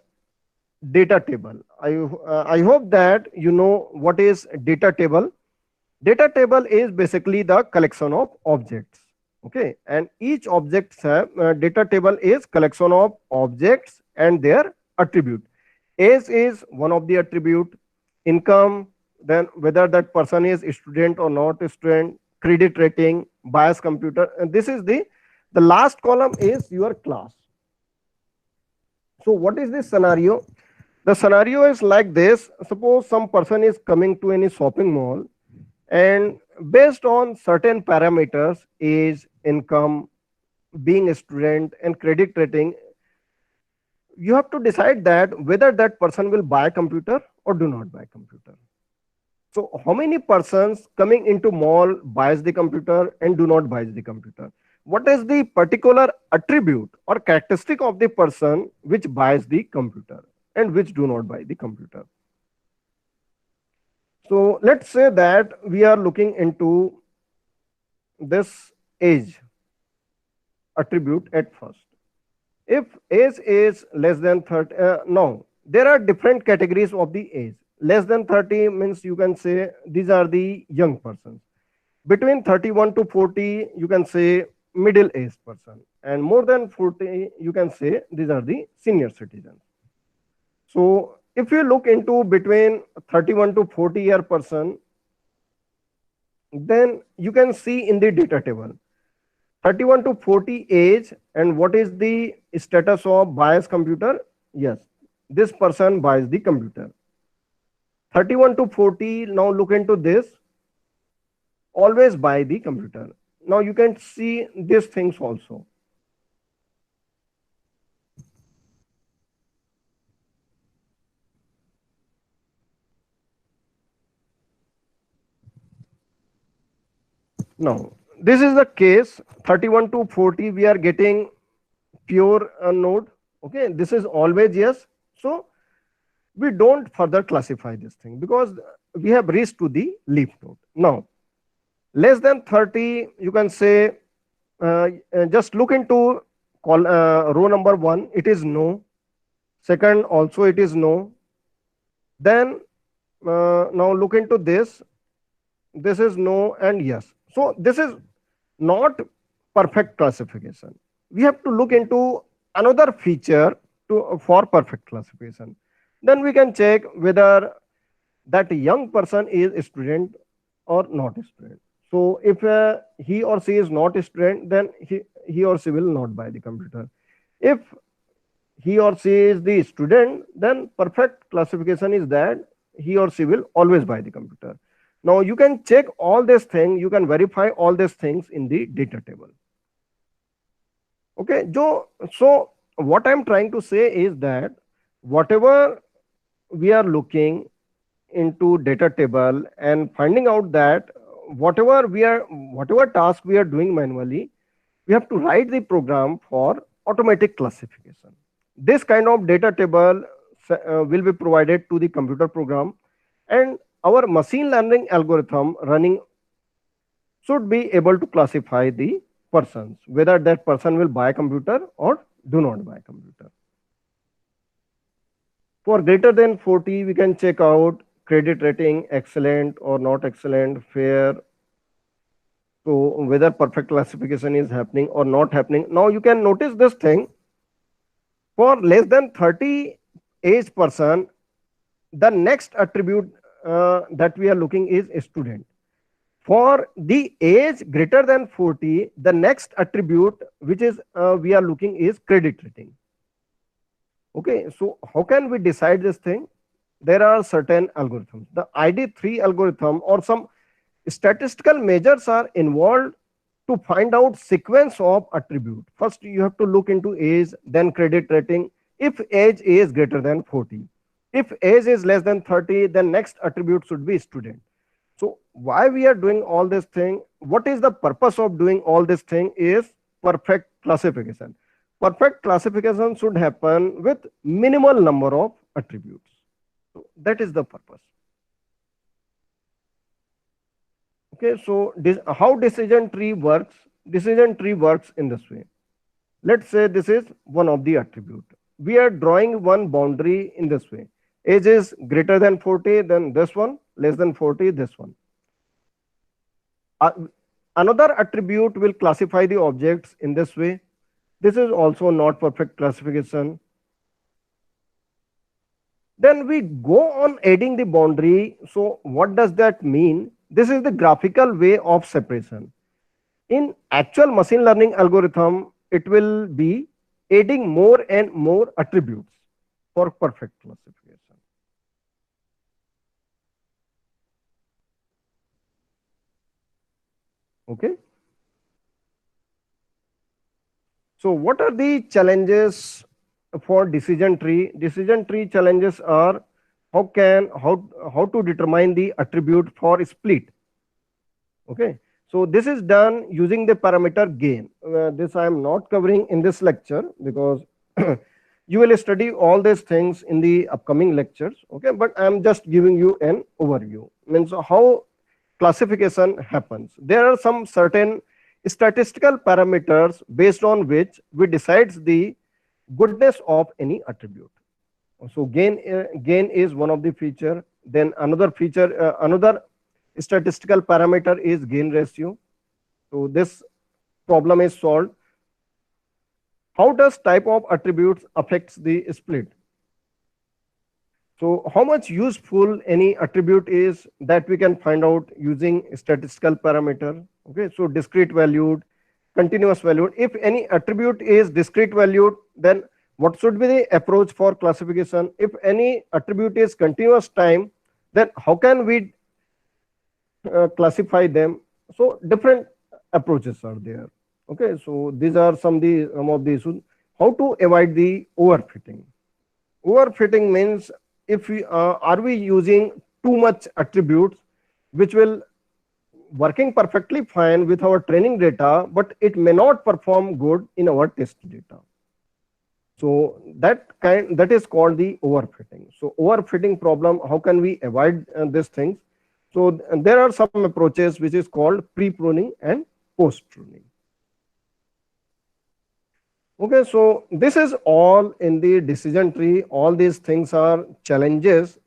data table. I hope that you know what is data table. Data table is basically the collection of objects. Okay, and each object data table is collection of objects and their attribute. Age is one of the attribute. Income, then whether that person is a student or not a student. Credit rating, bias computer, and this is the last column is your class. So what is this scenario? The scenario is like this. Suppose some person is coming to any shopping mall, and based on certain parameters, age, income, being a student, and credit rating, you have to decide that whether that person will buy a computer or do not buy a computer. So how many persons coming into mall buys the computer and do not buys the computer? What is the particular attribute or characteristic of the person which buys the computer and which do not buy the computer? So let's say that we are looking into this age attribute at first. If age is less than 30, now there are different categories of the age. Less than 30 means you can say these are the young persons. Between 31 to 40, you can say middle aged person. And more than 40, you can say these are the senior citizens. So if you look into between 31 to 40-year person, then you can see in the data table 31 to 40 age, and what is the status of buys computer? Yes, this person buys the computer. 31 to 40, now look into this, always buy the computer. Now you can see these things also. Now, this is the case 31 to 40, we are getting pure node. Okay, this is always yes. So we don't further classify this thing because we have reached to the leaf node. Now, less than 30, you can say, just look into row number 1, it is no. Second, also it is no. Then now look into this is no and yes. So this is not perfect classification. We have to look into another feature for perfect classification. Then we can check whether that young person is a student or not a student. So if he or she is not a student, then he or she will not buy the computer. If he or she is the student, then perfect classification is that he or she will always buy the computer. Now you can check all these things, you can verify all these things in the data table. Okay, so what I'm trying to say is that whatever we are looking into data table and finding out that whatever task we are doing manually, we have to write the program for automatic classification. This kind of data table will be provided to the computer program, and our machine learning algorithm running should be able to classify the persons, whether that person will buy a computer or do not buy a computer. For greater than 40, we can check out credit rating, excellent or not excellent, fair. So whether perfect classification is happening or not happening. Now you can notice this thing. For less than 30 age person, the next attribute that we are looking is a student. For the age greater than 40, the next attribute which is we are looking is credit rating. Okay, so how can we decide this thing? There are certain algorithms. The ID3 algorithm or some statistical measures are involved to find out sequence of attribute. First, you have to look into age, then credit rating. If age is greater than 40, if age is less than 30, then next attribute should be student. So why we are doing all this thing? What is the purpose of doing all this thing is perfect classification. Perfect classification should happen with minimal number of attributes. So that is the purpose. Okay, so how decision tree works? Decision tree works in this way. Let's say this is one of the attribute. We are drawing one boundary in this way. Age is greater than 40, then this one, less than 40, this one. Uh, Another attribute will classify the objects in this way. This is also not perfect classification. Then we go on adding the boundary. So what does that mean? This is the graphical way of separation. In actual machine learning algorithm, it will be adding more and more attributes for perfect classification. Okay. So what are the challenges for decision tree? Decision tree challenges are how to determine the attribute for split. Okay. So this is done using the parameter gain. This I am not covering in this lecture because you will study all these things in the upcoming lectures. Okay, but I am just giving you an overview. Means how classification happens. There are some certain statistical parameters based on which we decide the goodness of any attribute. So gain is one of the feature. Then another feature, another statistical parameter is gain ratio. So this problem is solved. How does type of attributes affects the split? So how much useful any attribute is, that we can find out using statistical parameter. Okay, so discrete valued, continuous valued. If any attribute is discrete valued, then what should be the approach for classification? If any attribute is continuous time, then how can we classify them? So different approaches are there. Okay, so these are some of the issues. How to avoid the overfitting? Overfitting means if we are we using too much attributes which will working perfectly fine with our training data, but it may not perform good in our test data. So that is called the overfitting. So overfitting problem, how can we avoid these things? So there are some approaches which is called pre-pruning and post-pruning. Okay, so this is all in the decision tree. All these things are challenges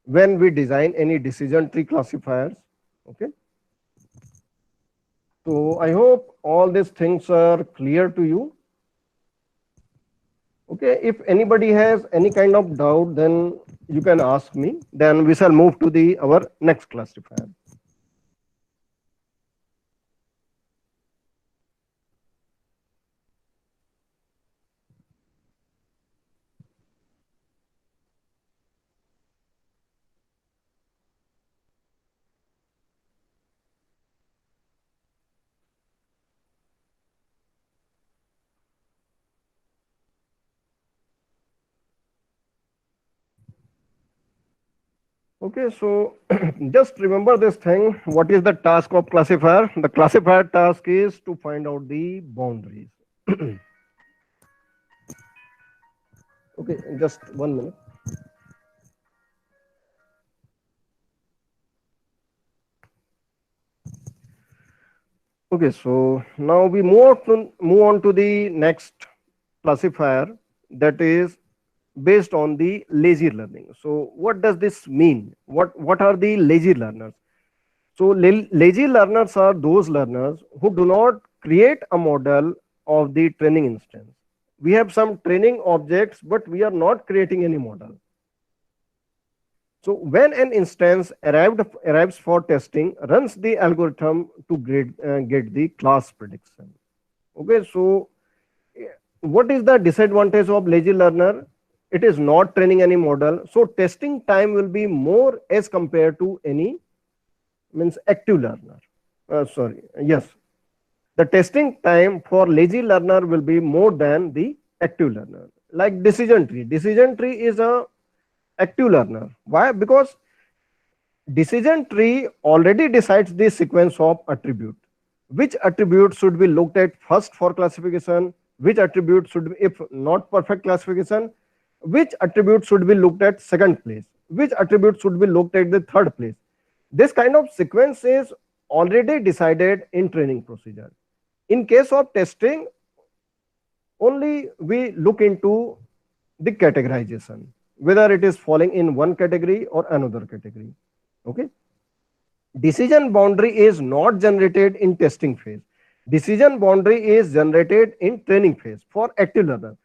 when we design any decision tree classifiers. Okay. So I hope all these things are clear to you. Okay, if anybody has any kind of doubt, then you can ask me. Then we shall move to our next classifier. Okay, so just remember this thing. What is the task of classifier? The classifier task is to find out the boundaries. Okay, just 1 minute. Okay, so now we move on to the next classifier, that is based on the lazy learning. So what does this mean? What are the lazy learners? So lazy learners are those learners who do not create a model of the training instance. We have some training objects, but we are not creating any model. So when an instance arrives for testing, runs the algorithm to get the class prediction. Okay, so what is the disadvantage of lazy learner? It is not training any model. So testing time will be more as compared to any active learner. The testing time for lazy learner will be more than the active learner. Like decision tree. Decision tree is a active learner. Why? Because decision tree already decides the sequence of attribute. Which attribute should be looked at first for classification? Which attribute should be, if not perfect classification, which attribute should be looked at second place, which attribute should be looked at the third place. This kind of sequence is already decided in training procedure. In case of testing, only we look into the categorization, whether it is falling in one category or another category. Okay. Decision boundary is not generated in testing phase. Decision boundary is generated in training phase for active learner.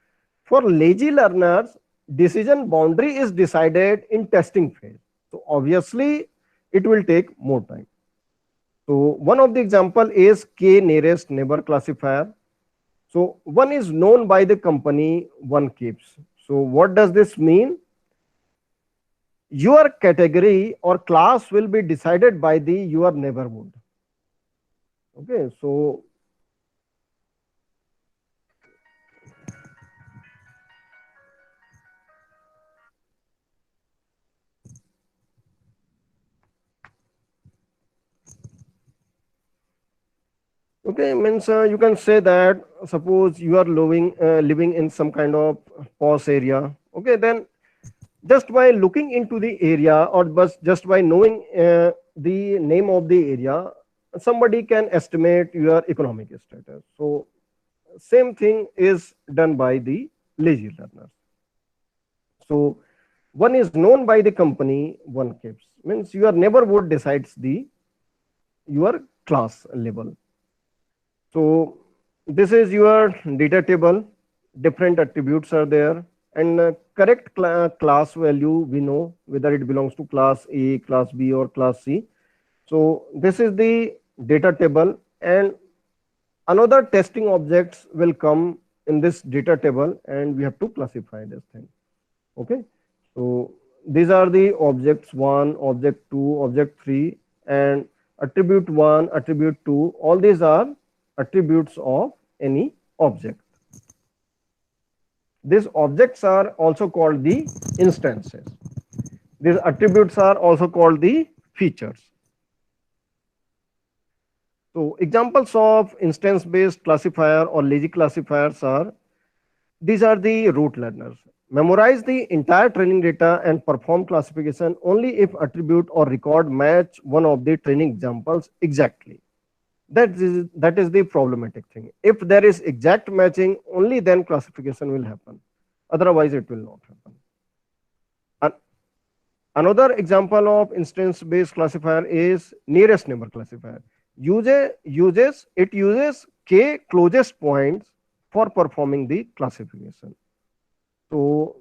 For lazy learners, decision boundary is decided in testing phase. So obviously, it will take more time. So one of the example is K nearest neighbor classifier. So one is known by the company, one keeps. So what does this mean? Your category or class will be decided by the your neighborhood. Okay, so okay, means you can say that suppose you are living in some kind of posh area. Okay, then just by looking into the area or just by knowing the name of the area, somebody can estimate your economic status. So same thing is done by the lazy learners. So one is known by the company, one keeps. Means your neighborhood decides the your class level. So this is your data table. Different attributes are there, and correct class value we know whether it belongs to class A, class B, or class C. So this is the data table, and another testing objects will come in this data table, and we have to classify this thing. Okay, so these are the objects 1, object 2, object 3, and attribute 1, attribute 2. All these are attributes of any object. These objects are also called the instances. These attributes are also called the features. So examples of instance based classifier or lazy classifiers are, these are the root learners. Memorize the entire training data and perform classification only if attribute or record match one of the training examples exactly. That is the problematic thing. If there is exact matching, only then classification will happen. Otherwise, it will not happen. Another example of instance-based classifier is nearest neighbor classifier. It uses k closest points for performing the classification. So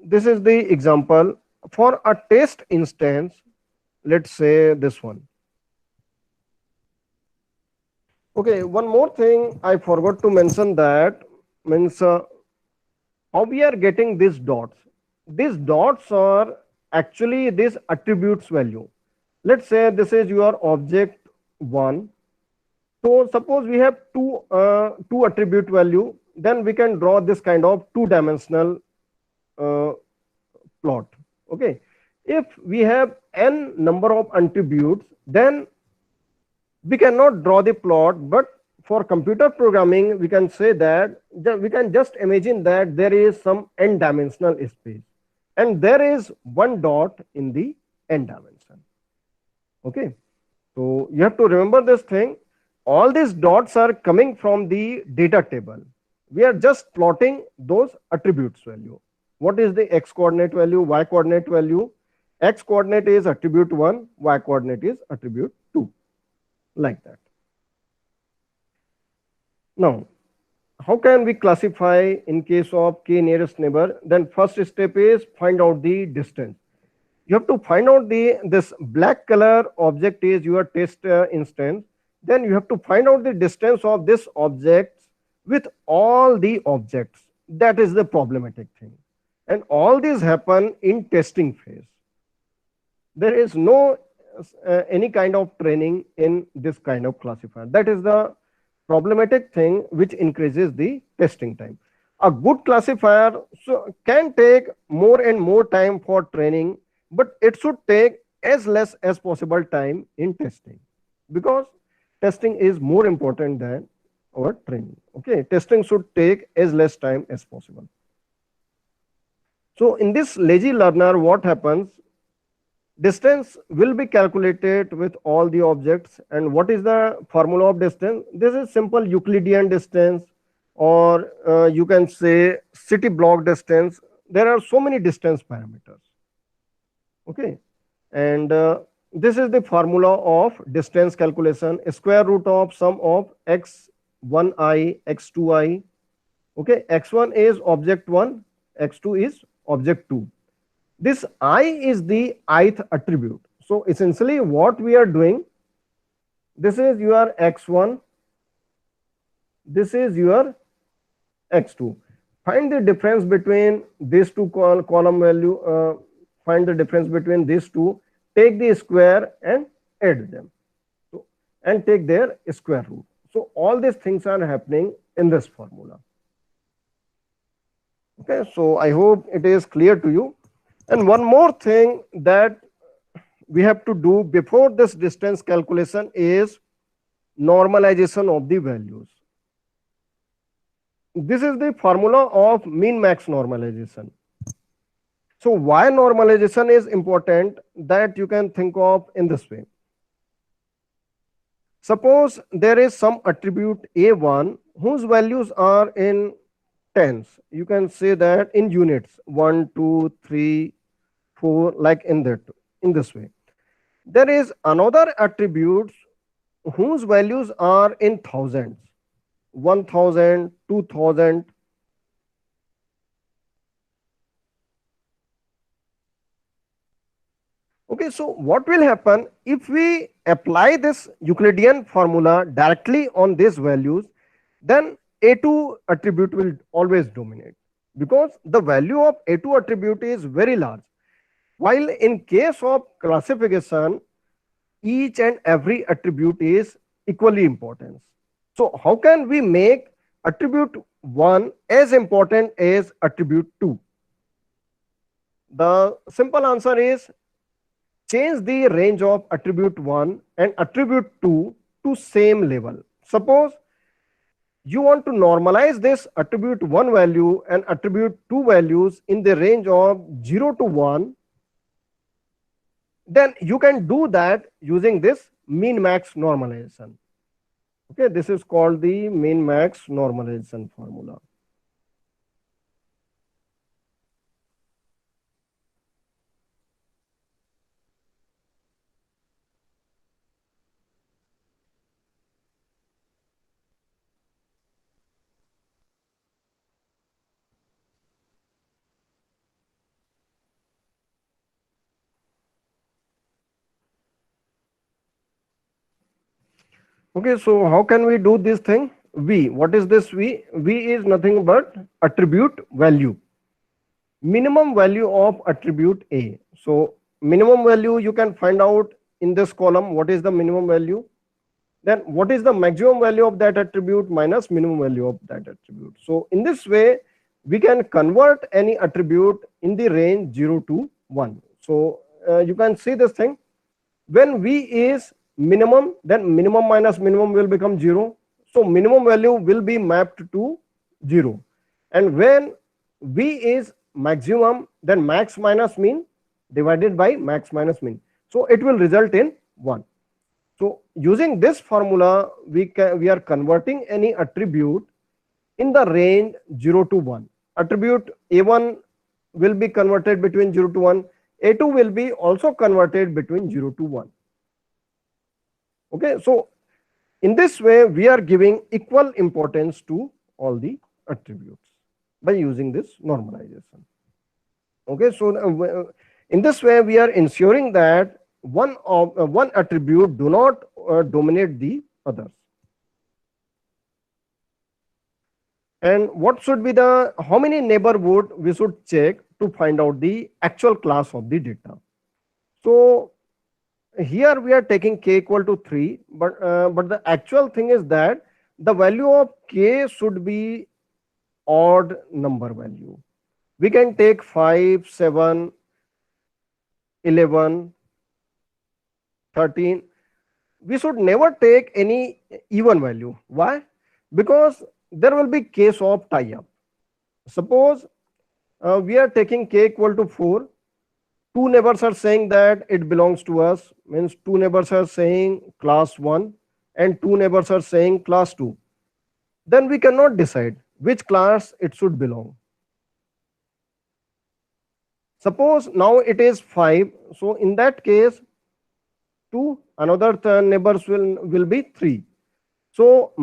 this is the example for a test instance. Let's say this one. Okay, one more thing I forgot to mention, that means how we are getting these dots. These dots are actually this attributes value. Let's say this is your object 1. So suppose we have two attribute value, then we can draw this kind of two-dimensional plot. Okay, if we have n number of attributes, then we cannot draw the plot, but for computer programming, we can say that we can just imagine that there is some n-dimensional space and there is one dot in the n dimension. Okay, so you have to remember this thing. All these dots are coming from the data table. We are just plotting those attributes value. What is the x coordinate value, y coordinate value? X coordinate is attribute 1, y coordinate is attribute 2. Like that. Now, how can we classify in case of k nearest neighbor? Then first step is find out the distance. You have to find out this black color object is your test instance. Then you have to find out the distance of this object with all the objects. That is the problematic thing. And all these happen in testing phase. There is no any kind of training in this kind of classifier. That is the problematic thing which increases the testing time. A good classifier can take more and more time for training, but it should take as less as possible time in testing, because testing is more important than our training. Okay, testing should take as less time as possible. So in this lazy learner, what happens? Distance will be calculated with all the objects. And what is the formula of distance? This is simple Euclidean distance, or you can say city block distance. There are so many distance parameters. Okay. And this is the formula of distance calculation: square root of sum of x1i, x2i. Okay. x1 is object 1, x2 is object 2. This I is the ith attribute. So essentially what we are doing, this is your x1, this is your x2. Find the difference between these two column value, find the difference between these two, take the square and add them. So, and take their square root. So all these things are happening in this formula. Okay, so I hope it is clear to you. And one more thing that we have to do before this distance calculation is normalization of the values. This is the formula of mean max normalization. So why normalization is important, that you can think of in this way. Suppose there is some attribute A1 whose values are in tens. You can say that in units, 1, 2, 3, 4, like in this way. There is another attribute whose values are in thousands, 1000, 2000. Okay, so what will happen if we apply this Euclidean formula directly on these values? Then A2 attribute will always dominate, because the value of A2 attribute is very large. While in case of classification, each and every attribute is equally important. So how can we make attribute 1 as important as attribute 2? The simple answer is change the range of attribute 1 and attribute 2 to same level. Suppose you want to normalize this attribute 1 value and attribute 2 values in the range of 0 to 1, then you can do that using this mean max normalization. Okay, this is called the mean max normalization formula. Okay, so how can we do this thing? V, what is this V? V is nothing but attribute value, minimum value of attribute A. So minimum value you can find out in this column. What is the minimum value? Then what is the maximum value of that attribute minus minimum value of that attribute? So in this way, we can convert any attribute in the range 0 to 1. So you can see this thing. When V is minimum, then minimum minus minimum will become 0. So minimum value will be mapped to 0. And when V is maximum, then max minus mean divided by max minus mean. So it will result in 1. So using this formula, we are converting any attribute in the range 0 to 1. Attribute A1 will be converted between 0 to 1. A2 will be also converted between 0 to 1. Okay, so in this way, we are giving equal importance to all the attributes by using this normalization. Okay, so in this way, we are ensuring that one attribute do not dominate the others. And what should be how many neighborhood we should check to find out the actual class of the data? So here we are taking k equal to 3, but the actual thing is that the value of k should be odd number value. We can take 5, 7, 11, 13. We should never take any even value. Why? Because there will be case of tie-up. Suppose We are taking k equal to 4. Two neighbors are saying that it belongs to us, means two neighbors are saying class 1 and two neighbors are saying class 2. Then we cannot decide which class it should belong. Suppose now it is 5, so in that case, two another neighbors will be 3. So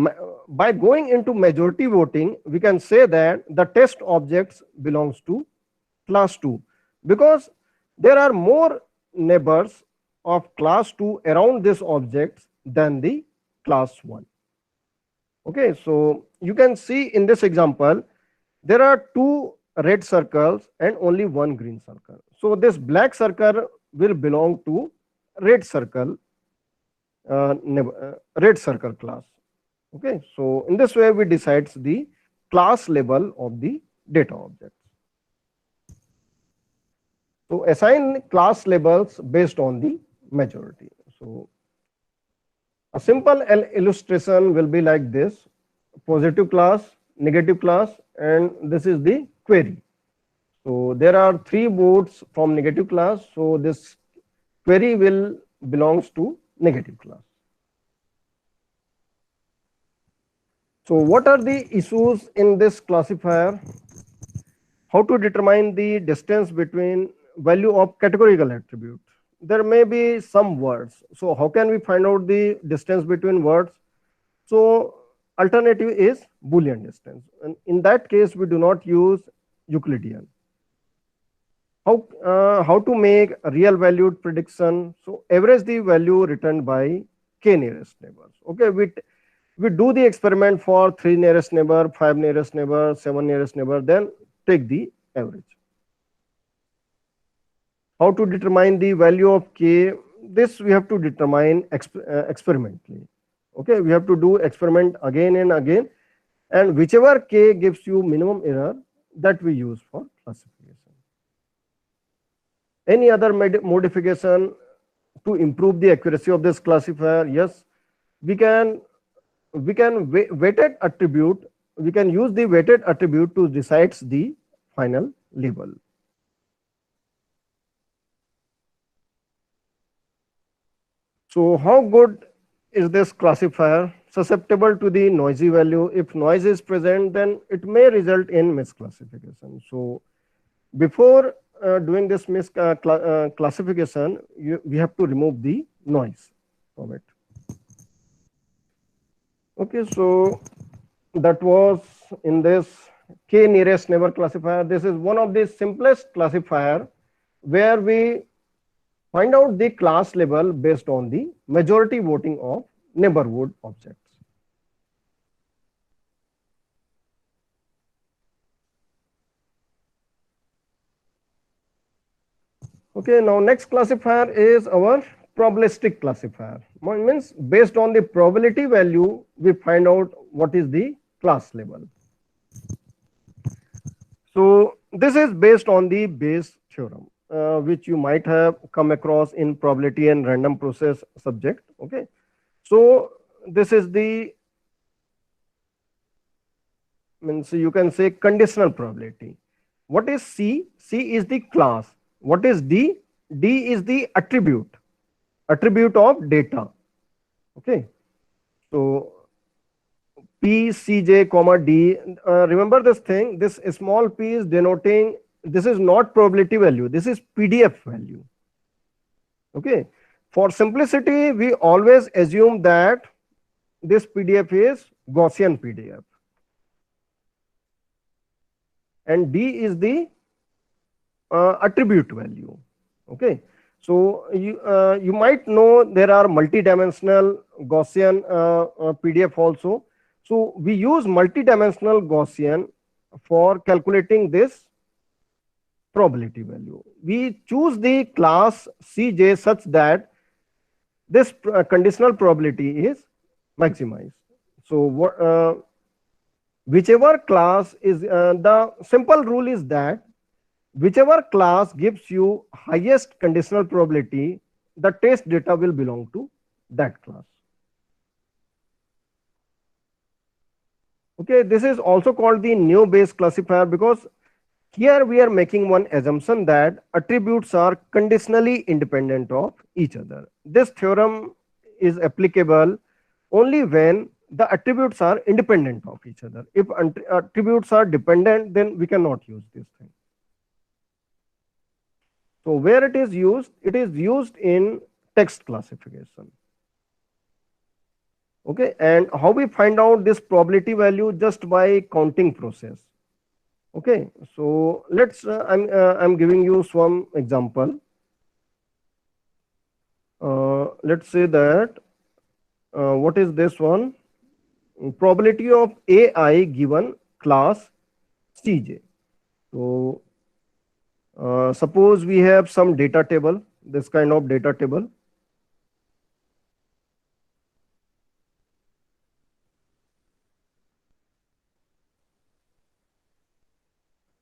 by going into majority voting, we can say that the test objects belongs to class 2 because there are more neighbors of class 2 around this objects than the class 1. Okay, so you can see in this example, there are two red circles and only one green circle. So this black circle will belong to red circle, red circle class. Okay, so in this way we decides the class level of the data objects. So assign class labels based on the majority. So a simple illustration will be like this: positive class, negative class, and this is the query. So there are 3 votes from negative class, so this query will belongs to negative class. So what are the issues in this classifier? How to determine the distance between value of categorical attribute? There may be some words. So how can we find out the distance between words? So alternative is Boolean distance. And in that case, we do not use Euclidean. How to make a real valued prediction? So average the value returned by k nearest neighbors. Okay, we do the experiment for 3 nearest neighbor, 5 nearest neighbor, 7 nearest neighbor, then take the average. How to determine the value of k? This we have to determine experimentally. Okay, we have to do experiment again and again, and whichever k gives you minimum error, that we use for classification. Any other modification to improve the accuracy of this classifier? Yes, we can weighted attribute. We can use the weighted attribute to decide the final label. So how good is this classifier? Susceptible to the noisy value. If noise is present, then it may result in misclassification. So before doing this misclassification, we have to remove the noise from it. Okay, so that was in this k nearest neighbor classifier. This is one of the simplest classifier where we find out the class level based on the majority voting of neighborhood objects. Okay, now next classifier is our probabilistic classifier. Means based on the probability value, we find out what is the class level. So this is based on the Bayes theorem, which you might have come across in probability and random process subject. Okay, so this is the, means you can say conditional probability. What is C? C is the class. What is D? D is the attribute of data. Okay, so P, Cj, comma D. Remember this thing. This small p is denoting. This is not probability value. This is PDF value. Okay. For simplicity, we always assume that this PDF is Gaussian PDF, and D is the attribute value. Okay, so you might know there are multi-dimensional Gaussian PDF also. So we use multi-dimensional Gaussian for calculating this probability value. We choose the class Cj such that this conditional probability is maximized. So whichever class is, the simple rule is that whichever class gives you highest conditional probability, the test data will belong to that class. Okay, this is also called the naive Bayes classifier because Here we are making one assumption that attributes are conditionally independent of each other. This theorem is applicable only when the attributes are independent of each other. If attributes are dependent, then we cannot use this thing. So where it is used in text classification. Okay, and how we find out this probability value? Just by counting process. Okay, so let's I'm giving you some example. Let's say that what is this one? Probability of AI given class Cj. So suppose we have some data table, this kind of data table.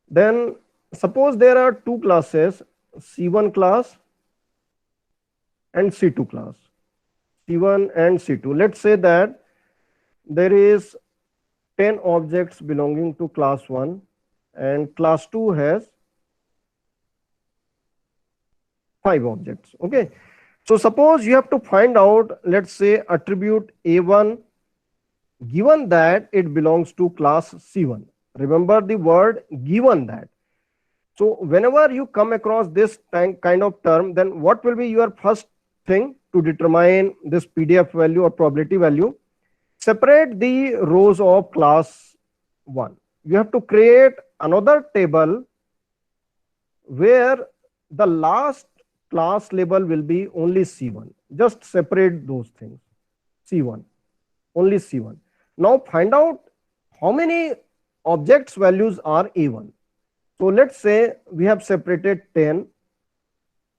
Then suppose there are two classes, C1 class and C2 class, C1 and C2. Let's say that there is 10 objects belonging to class 1 and class 2 has 5 objects. Okay, so suppose you have to find out, let's say, attribute A1 given that it belongs to class C1. Remember the word given that. So whenever you come across this kind of term, then what will be your first thing to determine this PDF value or probability value? Separate the rows of class 1. You have to create another table where the last class label will be only C1. Just separate those things. C1, only C1. Now find out how many objects values are A1. So let's say we have separated 10,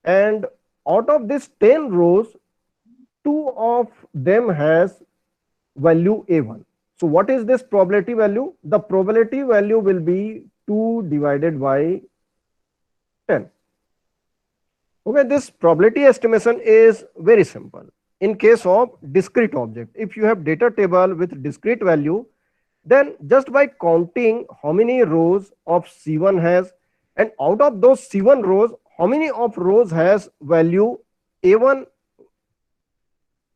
and out of this 10 rows, 2 of them has value A1. So what is this probability value? The probability value will be 2 divided by 10. Okay, this probability estimation is very simple. In case of discrete object, if you have data table with discrete value, then just by counting how many rows of C1 has, and out of those C1 rows, how many of rows has value A1.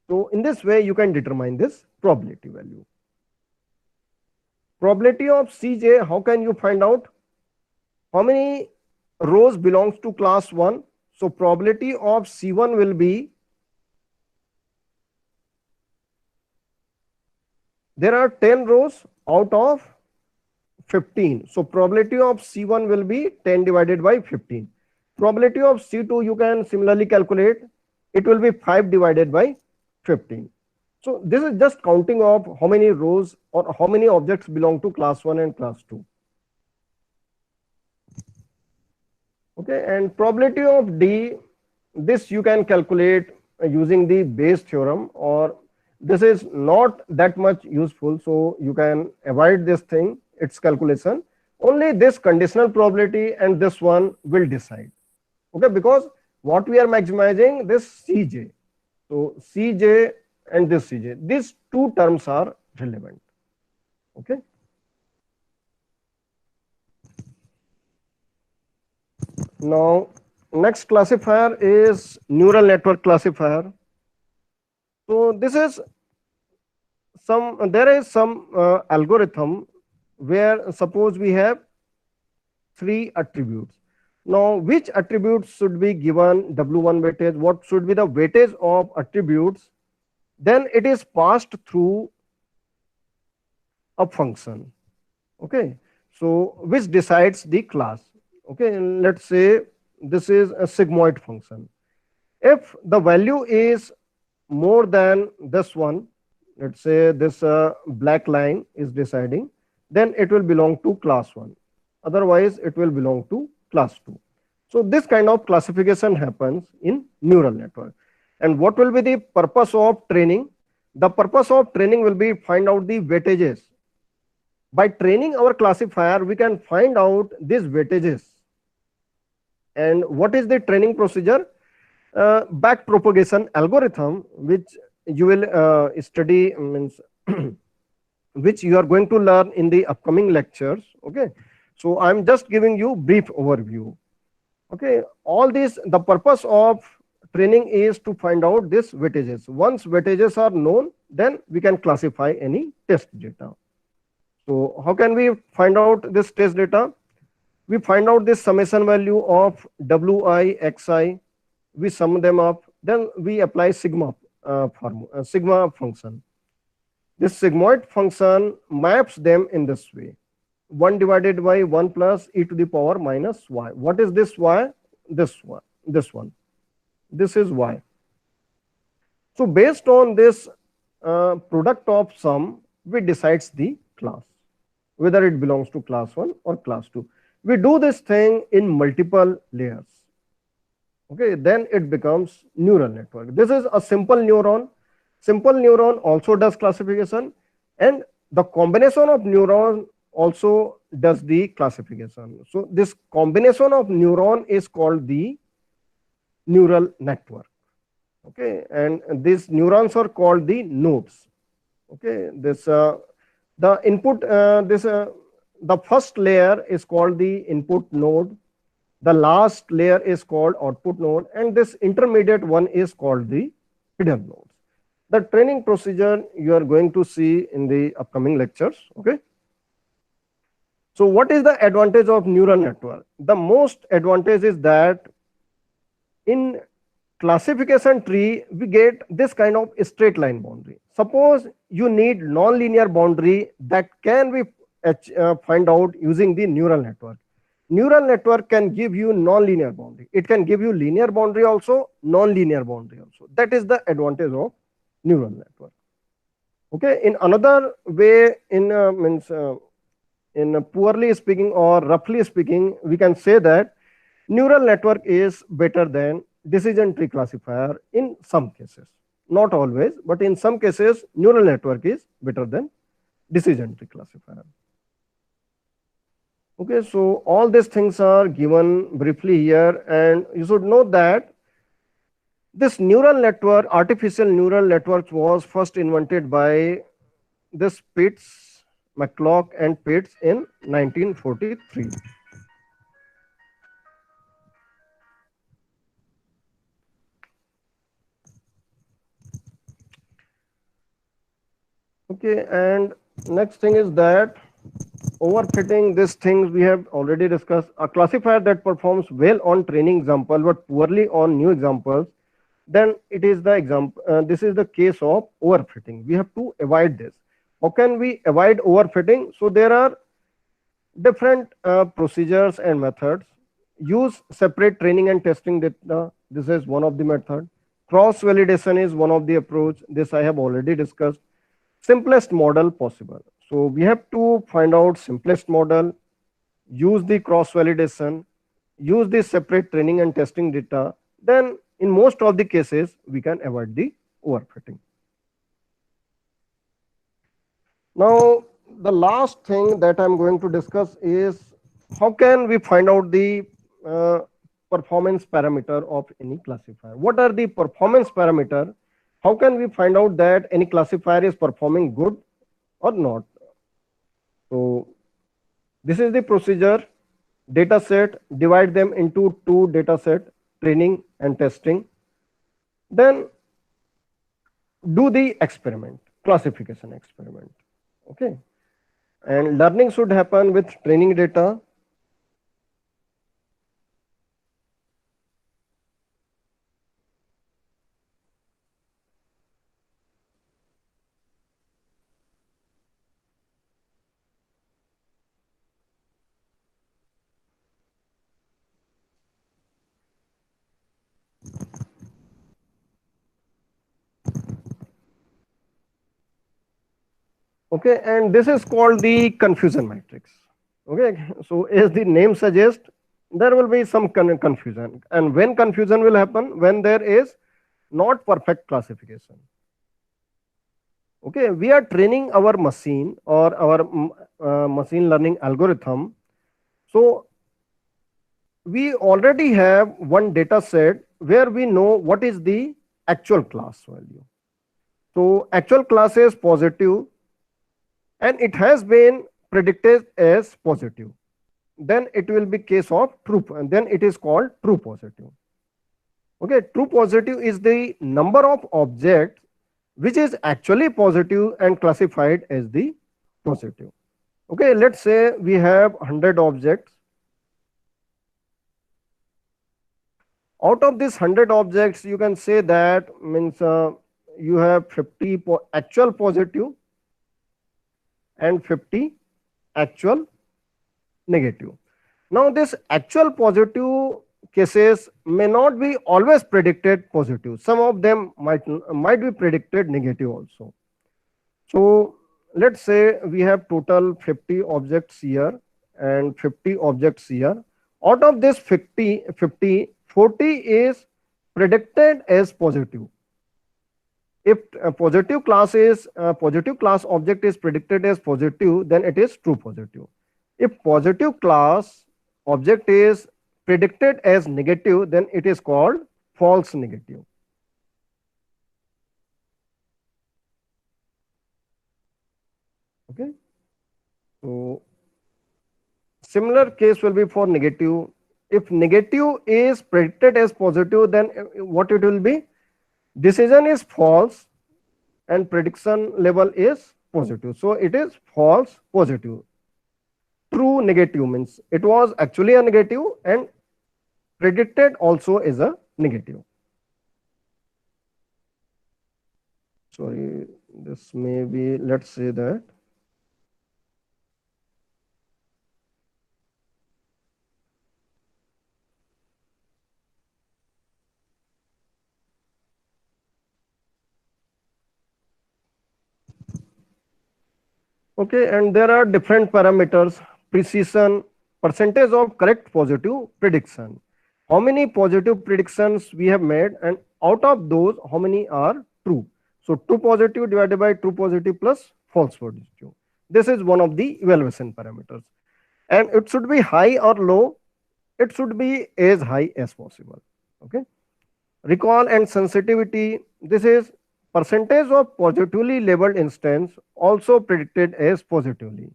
So in this way, you can determine this probability value. Probability of Cj, how can you find out? How many rows belongs to class 1? So probability of C1 will be, there are 10 rows out of 15. So probability of C1 will be 10 divided by 15. Probability of C2 you can similarly calculate. It will be 5 divided by 15. So this is just counting of how many rows or how many objects belong to class 1 and class 2. Okay, and probability of D, this you can calculate using the Bayes theorem, or this is not that much useful, so you can avoid this thing, its calculation. Only this conditional probability and this one will decide. Okay, because what we are maximizing this Cj. So Cj and this Cj, these two terms are relevant. Okay. Now next classifier is neural network classifier. So this is there is some algorithm where suppose we have 3 attributes. Now which attributes should be given W1 weightage? What should be the weightage of attributes? Then it is passed through a function. Okay, so which decides the class. Okay, and let's say this is a sigmoid function. If the value is more than this one, let's say this black line is deciding, then it will belong to class 1. Otherwise, it will belong to class 2. So this kind of classification happens in neural network. And what will be the purpose of training? The purpose of training will be find out the weightages. By training our classifier, we can find out these weightages. And what is the training procedure? Back propagation algorithm, which you will study, means which you are going to learn in the upcoming lectures. Okay, So I'm just giving you brief overview. Okay, all this, the purpose of training is to find out this weightages. Once weightages are known, then we can classify any test data. So how can we find out this test data? We find out this summation value of wi, xi, we sum them up, then we apply sigma function. This sigmoid function maps them in this way: 1 divided by 1 plus e to the power minus y. What is this y? This one. This one. This is y. So based on this product of sum, we decides the class, whether it belongs to class 1 or class 2. We do this thing in multiple layers. Okay, then it becomes neural network. This is a simple neuron. Simple neuron also does classification, and the combination of neuron also does the classification. So this combination of neuron is called the neural network. Okay, and these neurons are called the nodes. Okay, this the input the first layer is called the input node, the last layer is called output node, and this intermediate one is called the hidden nodes. The training procedure you are going to see in the upcoming lectures. Okay, so what is the advantage of neural network? The most advantage is that in classification tree we get this kind of straight line boundary. Suppose you need non-linear boundary, that can be find out using the neural network. Neural network can give you non-linear boundary. It can give you linear boundary also, non-linear boundary also. That is the advantage of neural network. Okay, in another way, in poorly speaking or roughly speaking, we can say that neural network is better than decision tree classifier in some cases. Not always, but in some cases, neural network is better than decision tree classifier. Okay, so all these things are given briefly here, and you should know that this neural network, artificial neural networks, was first invented by this Pitts, McCulloch and Pitts in 1943. Okay, and next thing is that overfitting, these things we have already discussed. A classifier that performs well on training example but poorly on new examples, then it is the example. This is the case of overfitting. We have to avoid this. How can we avoid overfitting? So there are different procedures and methods. Use separate training and testing data. This is one of the method. Cross validation is one of the approach. This I have already discussed. Simplest model possible. So we have to find out simplest model, use the cross validation, use the separate training and testing data. Then in most of the cases, we can avoid the overfitting. Now, the last thing that I'm going to discuss is how can we find out the performance parameter of any classifier. What are the performance parameter? How can we find out that any classifier is performing good or not? So this is the procedure. Data set, divide them into two data set, training and testing. Then do the experiment, classification experiment. Okay. And learning should happen with training data. Okay, and this is called the confusion matrix. Okay, so as the name suggests, there will be some confusion. And when confusion will happen? When there is not perfect classification. Okay, we are training our machine or our machine learning algorithm. So we already have one data set where we know what is the actual class value. So actual class is positive, and it has been predicted as positive. then it will be case of true, and then it is called true positive. Okay, true positive is the number of objects which is actually positive and classified as the positive. Okay, let's say we have 100 objects. Out of this 100 objects, you can say that means you have 50 actual positive and 50 actual negative. Now this actual positive cases may not be always predicted positive. Some of them might be predicted negative also. So let's say we have total 50 objects here and 50 objects here. Out of this 50, 40 is predicted as positive. If a positive class object is predicted as positive, then it is true positive. If positive class object is predicted as negative, then it is called false negative. Okay. So similar case will be for negative. If negative is predicted as positive, then what it will be? Decision is false and prediction level is positive. So it is false positive. True negative means it was actually a negative and predicted also is a negative. Sorry, this may be, let's say that. Okay, and there are different parameters: precision, percentage of correct positive prediction. How many positive predictions we have made, and out of those, how many are true? So true positive divided by true positive plus false positive. This is one of the evaluation parameters. And it should be high or low. It should be as high as possible. Okay. Recall and sensitivity. This is percentage of positively labeled instance also predicted as positively.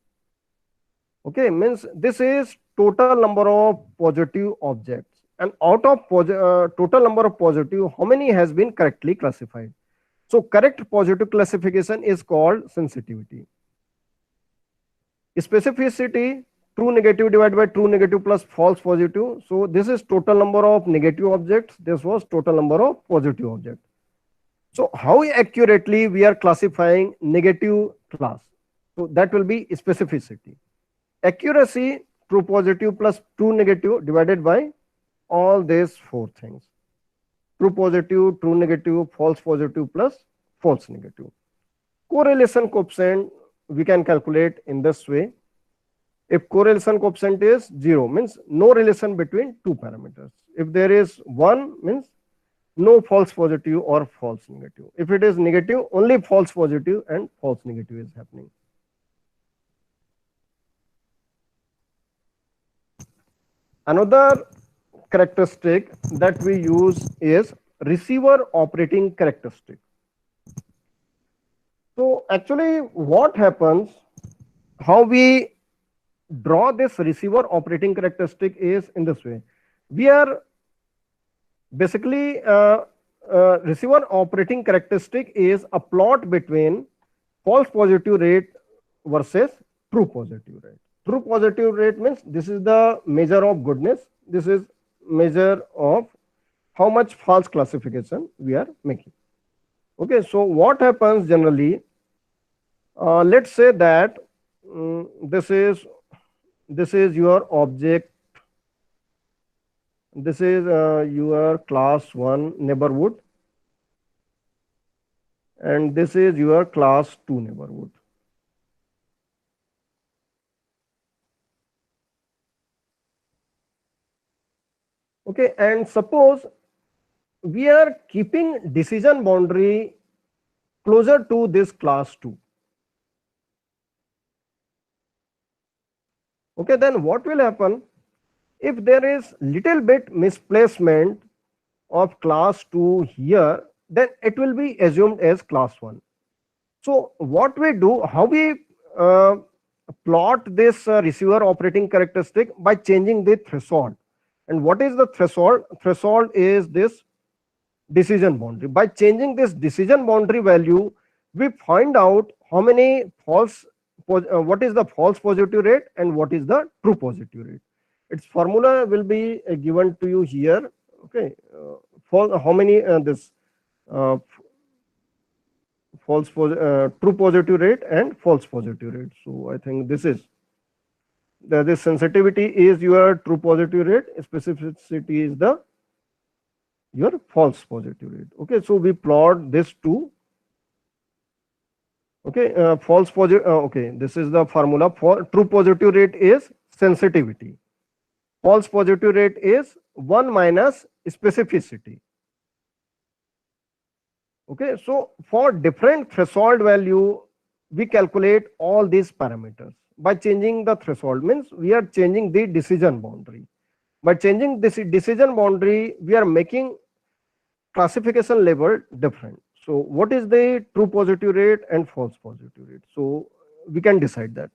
Okay, means this is total number of positive objects, and out of total number of positive, how many has been correctly classified. So correct positive classification is called sensitivity. Specificity, true negative divided by true negative plus false positive. So this is total number of negative objects. This was total number of positive objects. So how accurately we are classifying negative class? So that will be specificity. Accuracy, true positive plus true negative divided by all these four things. True positive, true negative, false positive plus false negative. Correlation coefficient we can calculate in this way. If correlation coefficient is 0, means no relation between two parameters. If there is 1, means no false positive or false negative. If it is negative, only false positive and false negative is happening. Another characteristic that we use is receiver operating characteristic. So actually what happens, how we draw this receiver operating characteristic is in this way. We are basically receiver operating characteristic is a plot between false positive rate versus true positive rate. True positive rate means this is the measure of goodness. This is measure of how much false classification we are making. Okay, so what happens generally? Let's say that this is your object. This is your class 1 neighborhood, and this is your class 2 neighborhood. Okay, and suppose we are keeping decision boundary closer to this class 2. Okay, then what will happen? If there is little bit misplacement of class 2 here, then it will be assumed as class 1. So what we do, how we plot this receiver operating characteristic by changing the threshold. And what is the threshold? Threshold is this decision boundary. By changing this decision boundary value, we find out how many what is the false positive rate and what is the true positive rate. Its formula will be given to you here. Okay, for how many this uh, true positive rate and false positive rate. So I think this is this sensitivity is your true positive rate, specificity is the your false positive rate. Okay, so we plot this two. Okay, false positive. Okay, this is the formula for true positive rate is sensitivity. False positive rate is 1 minus specificity. Okay, so for different threshold value, we calculate all these parameters. By changing the threshold means we are changing the decision boundary. By changing this decision boundary, we are making classification level different. So what is the true positive rate and false positive rate? So we can decide that.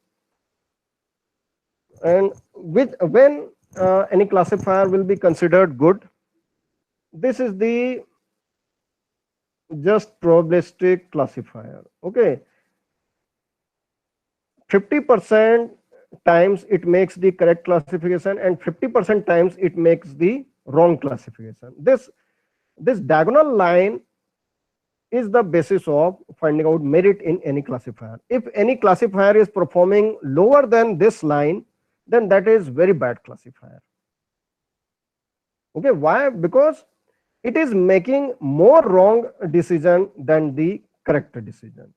And with when any classifier will be considered good, this is the just probabilistic classifier. Okay, 50% times it makes the correct classification and 50% times it makes the wrong classification. This diagonal line is the basis of finding out merit in any classifier. If any classifier is performing lower than this line, then that is very bad classifier. Okay, why? Because it is making more wrong decision than the correct decision.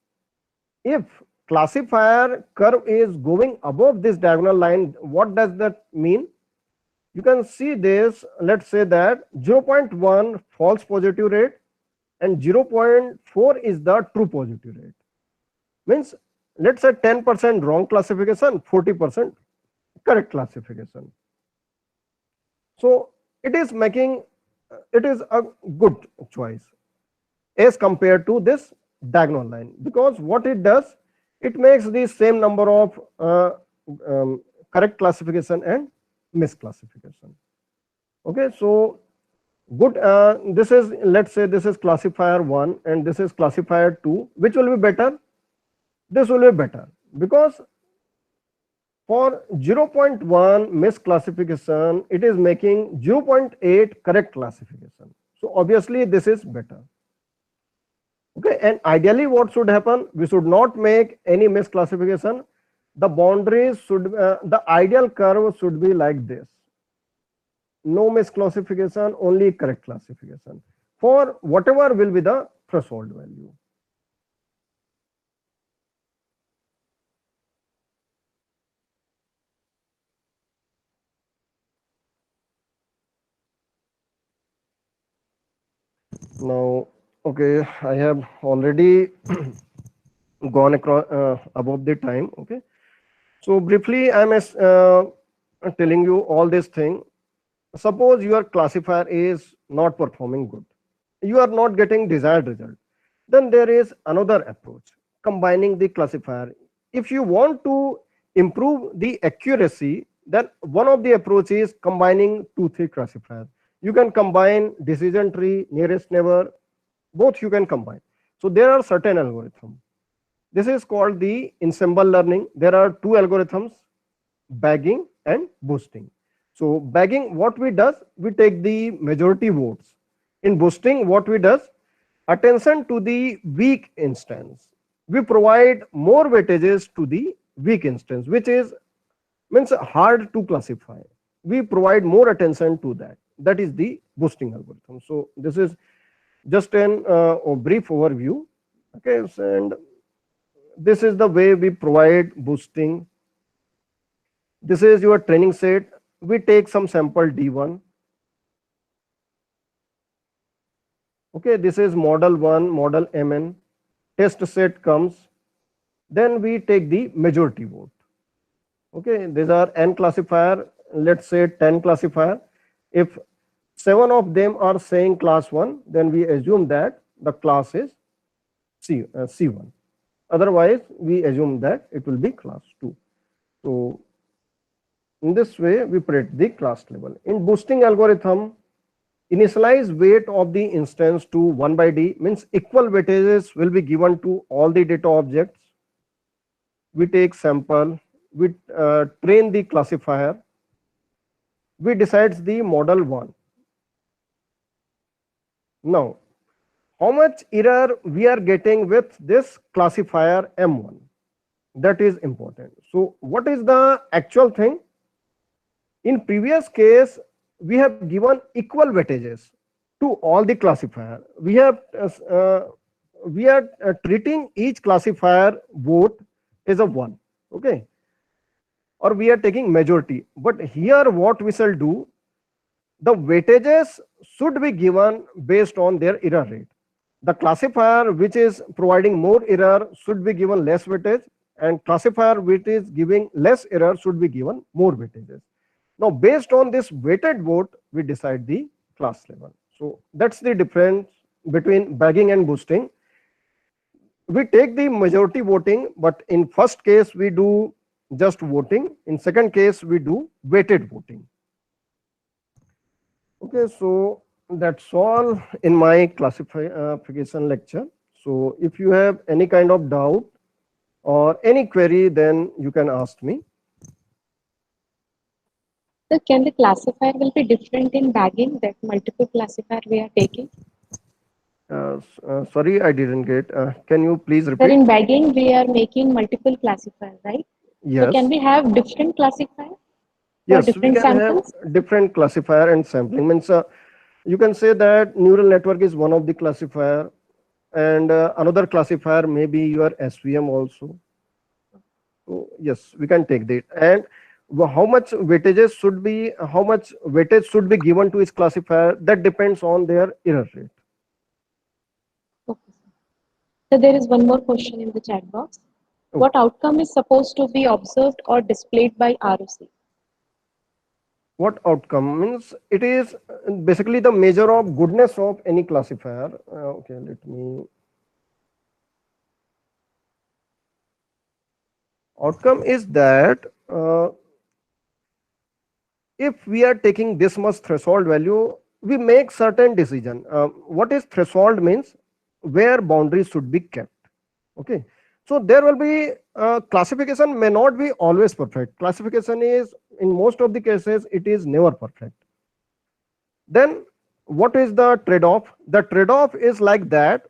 If classifier curve is going above this diagonal line, what does that mean? You can see this, let's say that 0.1 false positive rate and 0.4 is the true positive rate. Means let's say 10% wrong classification, 40% correct classification. So it is a good choice as compared to this diagonal line, because what it does, it makes the same number of correct classification and misclassification. Okay, so good. This is, let's say this is classifier 1 and this is classifier 2. Which will be better? This will be better, because for 0.1 misclassification, it is making 0.8 correct classification. So obviously this is better. Okay, and ideally what should happen? We should not make any misclassification. The boundaries should, the ideal curve should be like this. No misclassification, only correct classification for whatever will be the threshold value. Now, okay, I have already gone across above the time. Okay, so briefly I am telling you all this thing. Suppose your classifier is not performing good, you are not getting desired result, then there is another approach, combining the classifier. If you want to improve the accuracy, then one of the approach is combining 2-3 classifiers. You can combine decision tree, nearest neighbor, both you can combine. So there are certain algorithms. This is called the ensemble learning. There are 2 algorithms, bagging and boosting. So bagging, what we does, we take the majority votes. In boosting, what we does, attention to the weak instance. We provide more weightages to the weak instance, which is means hard to classify. We provide more attention to that. That is the boosting algorithm. So this is just a brief overview. Okay, and this is the way we provide boosting. This is your training set. We take some sample D1. Okay, this is model 1, model MN. Test set comes. Then we take the majority vote. Okay, these are n classifier. Let's say 10 classifier. If 7 of them are saying class 1, then we assume that the class is C1. Otherwise, we assume that it will be class 2. So in this way, we predict the class level. In boosting algorithm, initialize weight of the instance to 1 by d, means equal weightages will be given to all the data objects. We take sample, we train the classifier, we decides the model 1. Now, how much error we are getting with this classifier M1? That is important. So what is the actual thing? In previous case, we have given equal weightages to all the classifier. We are treating each classifier vote as a 1, okay, or we are taking majority. But here what we shall do, the weightages should be given based on their error rate. The classifier which is providing more error should be given less weightage, and classifier which is giving less error should be given more weightages. Now, based on this weighted vote, we decide the class level. So that's the difference between bagging and boosting. We take the majority voting, but in first case we do just voting. In second case we do weighted voting. Okay, so that's all in my classification lecture. So if you have any kind of doubt or any query, then you can ask me. So can the classifier will be different in bagging, that multiple classifier we are taking? Sorry, I didn't get. Can you please Sir, repeat? in bagging we are making multiple classifier, right? Yes. So can we have different classifier for Yes, we different can samples? have different classifier and sampling. Means you can say that neural network is one of the classifier, and another classifier may be your SVM also. So yes, we can take that. And how much weightages should be, how much weightage should be given to each classifier, that depends on their error rate. Okay. So there is one more question in the chat box. Okay. What outcome is supposed to be observed or displayed by ROC? What outcome means? It is basically the measure of goodness of any classifier. Okay, let me. Outcome is that if we are taking this much threshold value, we make certain decision. What is threshold means? Where boundaries should be kept. Okay, so there will be classification may not be always perfect. Classification is, in most of the cases, it is never perfect. Then what is the trade-off? The trade-off is like that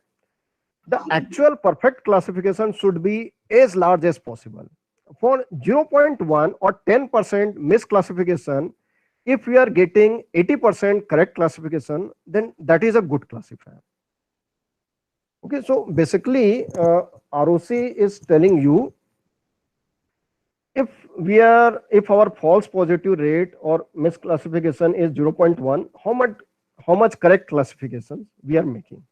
the actual perfect classification should be as large as possible. For 0.1 or 10% misclassification, if we are getting 80% correct classification, then that is a good classifier. Okay, so basically ROC is telling you if our false positive rate or misclassification is 0.1, how much correct classifications we are making.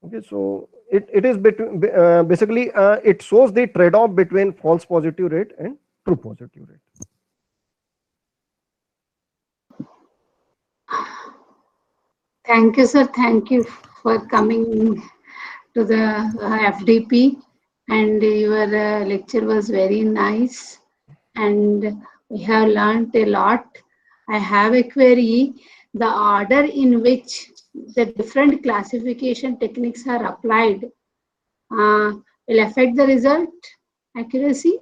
Okay, so it is between basically it shows the trade-off between false positive rate and true positive rate. Thank you, sir. Thank you for coming to the FDP, and your lecture was very nice, and we have learned a lot. I have a query. The order in which the different classification techniques are applied will affect the result accuracy?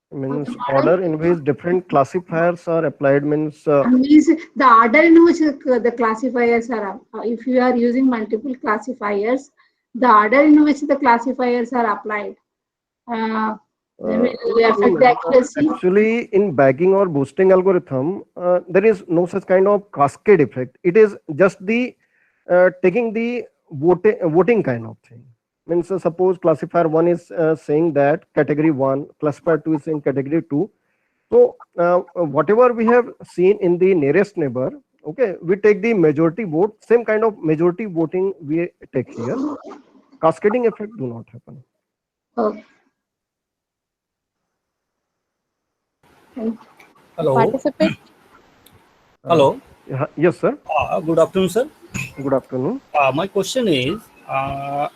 Means order in which different classifiers are applied means Means the order in which the classifiers are, if you are using multiple classifiers, the order in which the classifiers are applied will affect the accuracy. Actually, in bagging or boosting algorithm, there is no such kind of cascade effect. It is just the taking the voting kind of thing. Means suppose classifier 1 is saying that category 1, classifier 2 is saying category 2. So whatever we have seen in the nearest neighbor, okay, we take the majority vote, same kind of majority voting we take here. Cascading effect do not happen. Okay. Hello. Participate. Hello. Yes, sir. Good afternoon, sir. Good afternoon. My question is,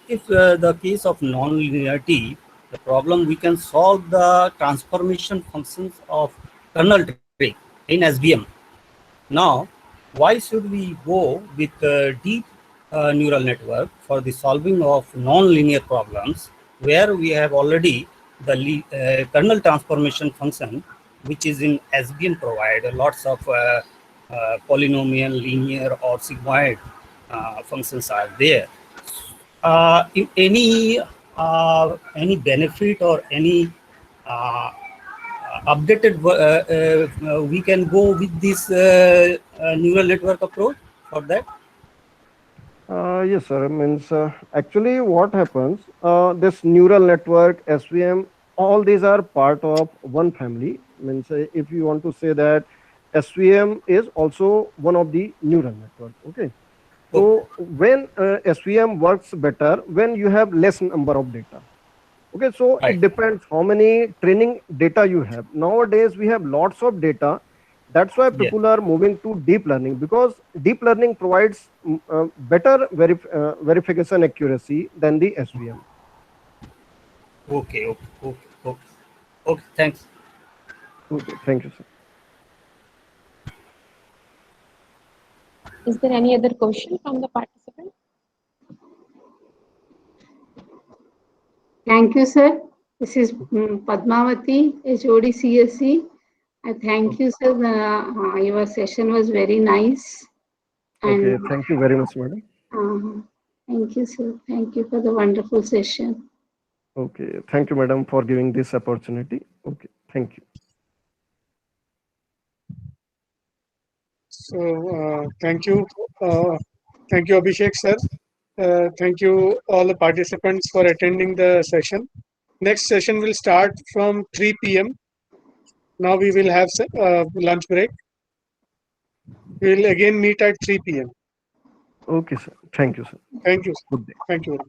if the case of non-linearity, the problem, we can solve the transformation functions of kernel tree in SVM. Now, why should we go with deep neural network for the solving of non-linear problems where we have already the kernel transformation function, which is in SVM provide lots of polynomial, linear, or sigmoid functions are there. If any benefit or any updated, we can go with this neural network approach for that. Yes, sir. Means actually, what happens? This neural network, SVM, all these are part of one family. Means if you want to say that SVM is also one of the neural network. Okay. So when SVM works better when you have less number of data. Okay, so Right. it depends how many training data you have. Nowadays, we have lots of data. That's why Yeah. people are moving to deep learning, because deep learning provides better verification accuracy than the SVM. Okay. Okay. Okay. Okay. Okay. Thanks. Okay, thank you, sir. Is there any other question from the participant? Thank you, sir. This is Padmavati, HOD CSE. I thank you, sir. Your session was very nice. Okay, And thank you very much, madam. thank you, sir. Thank you for the wonderful session. Okay, thank you, madam, for giving this opportunity. Okay, thank you. So thank you, Abhishek sir. Thank you all the participants for attending the session. Next session will start from 3 p.m. Now we will have lunch break. We will again meet at 3 p.m. Okay, sir. Thank you, sir. Thank you. Good day. Thank you.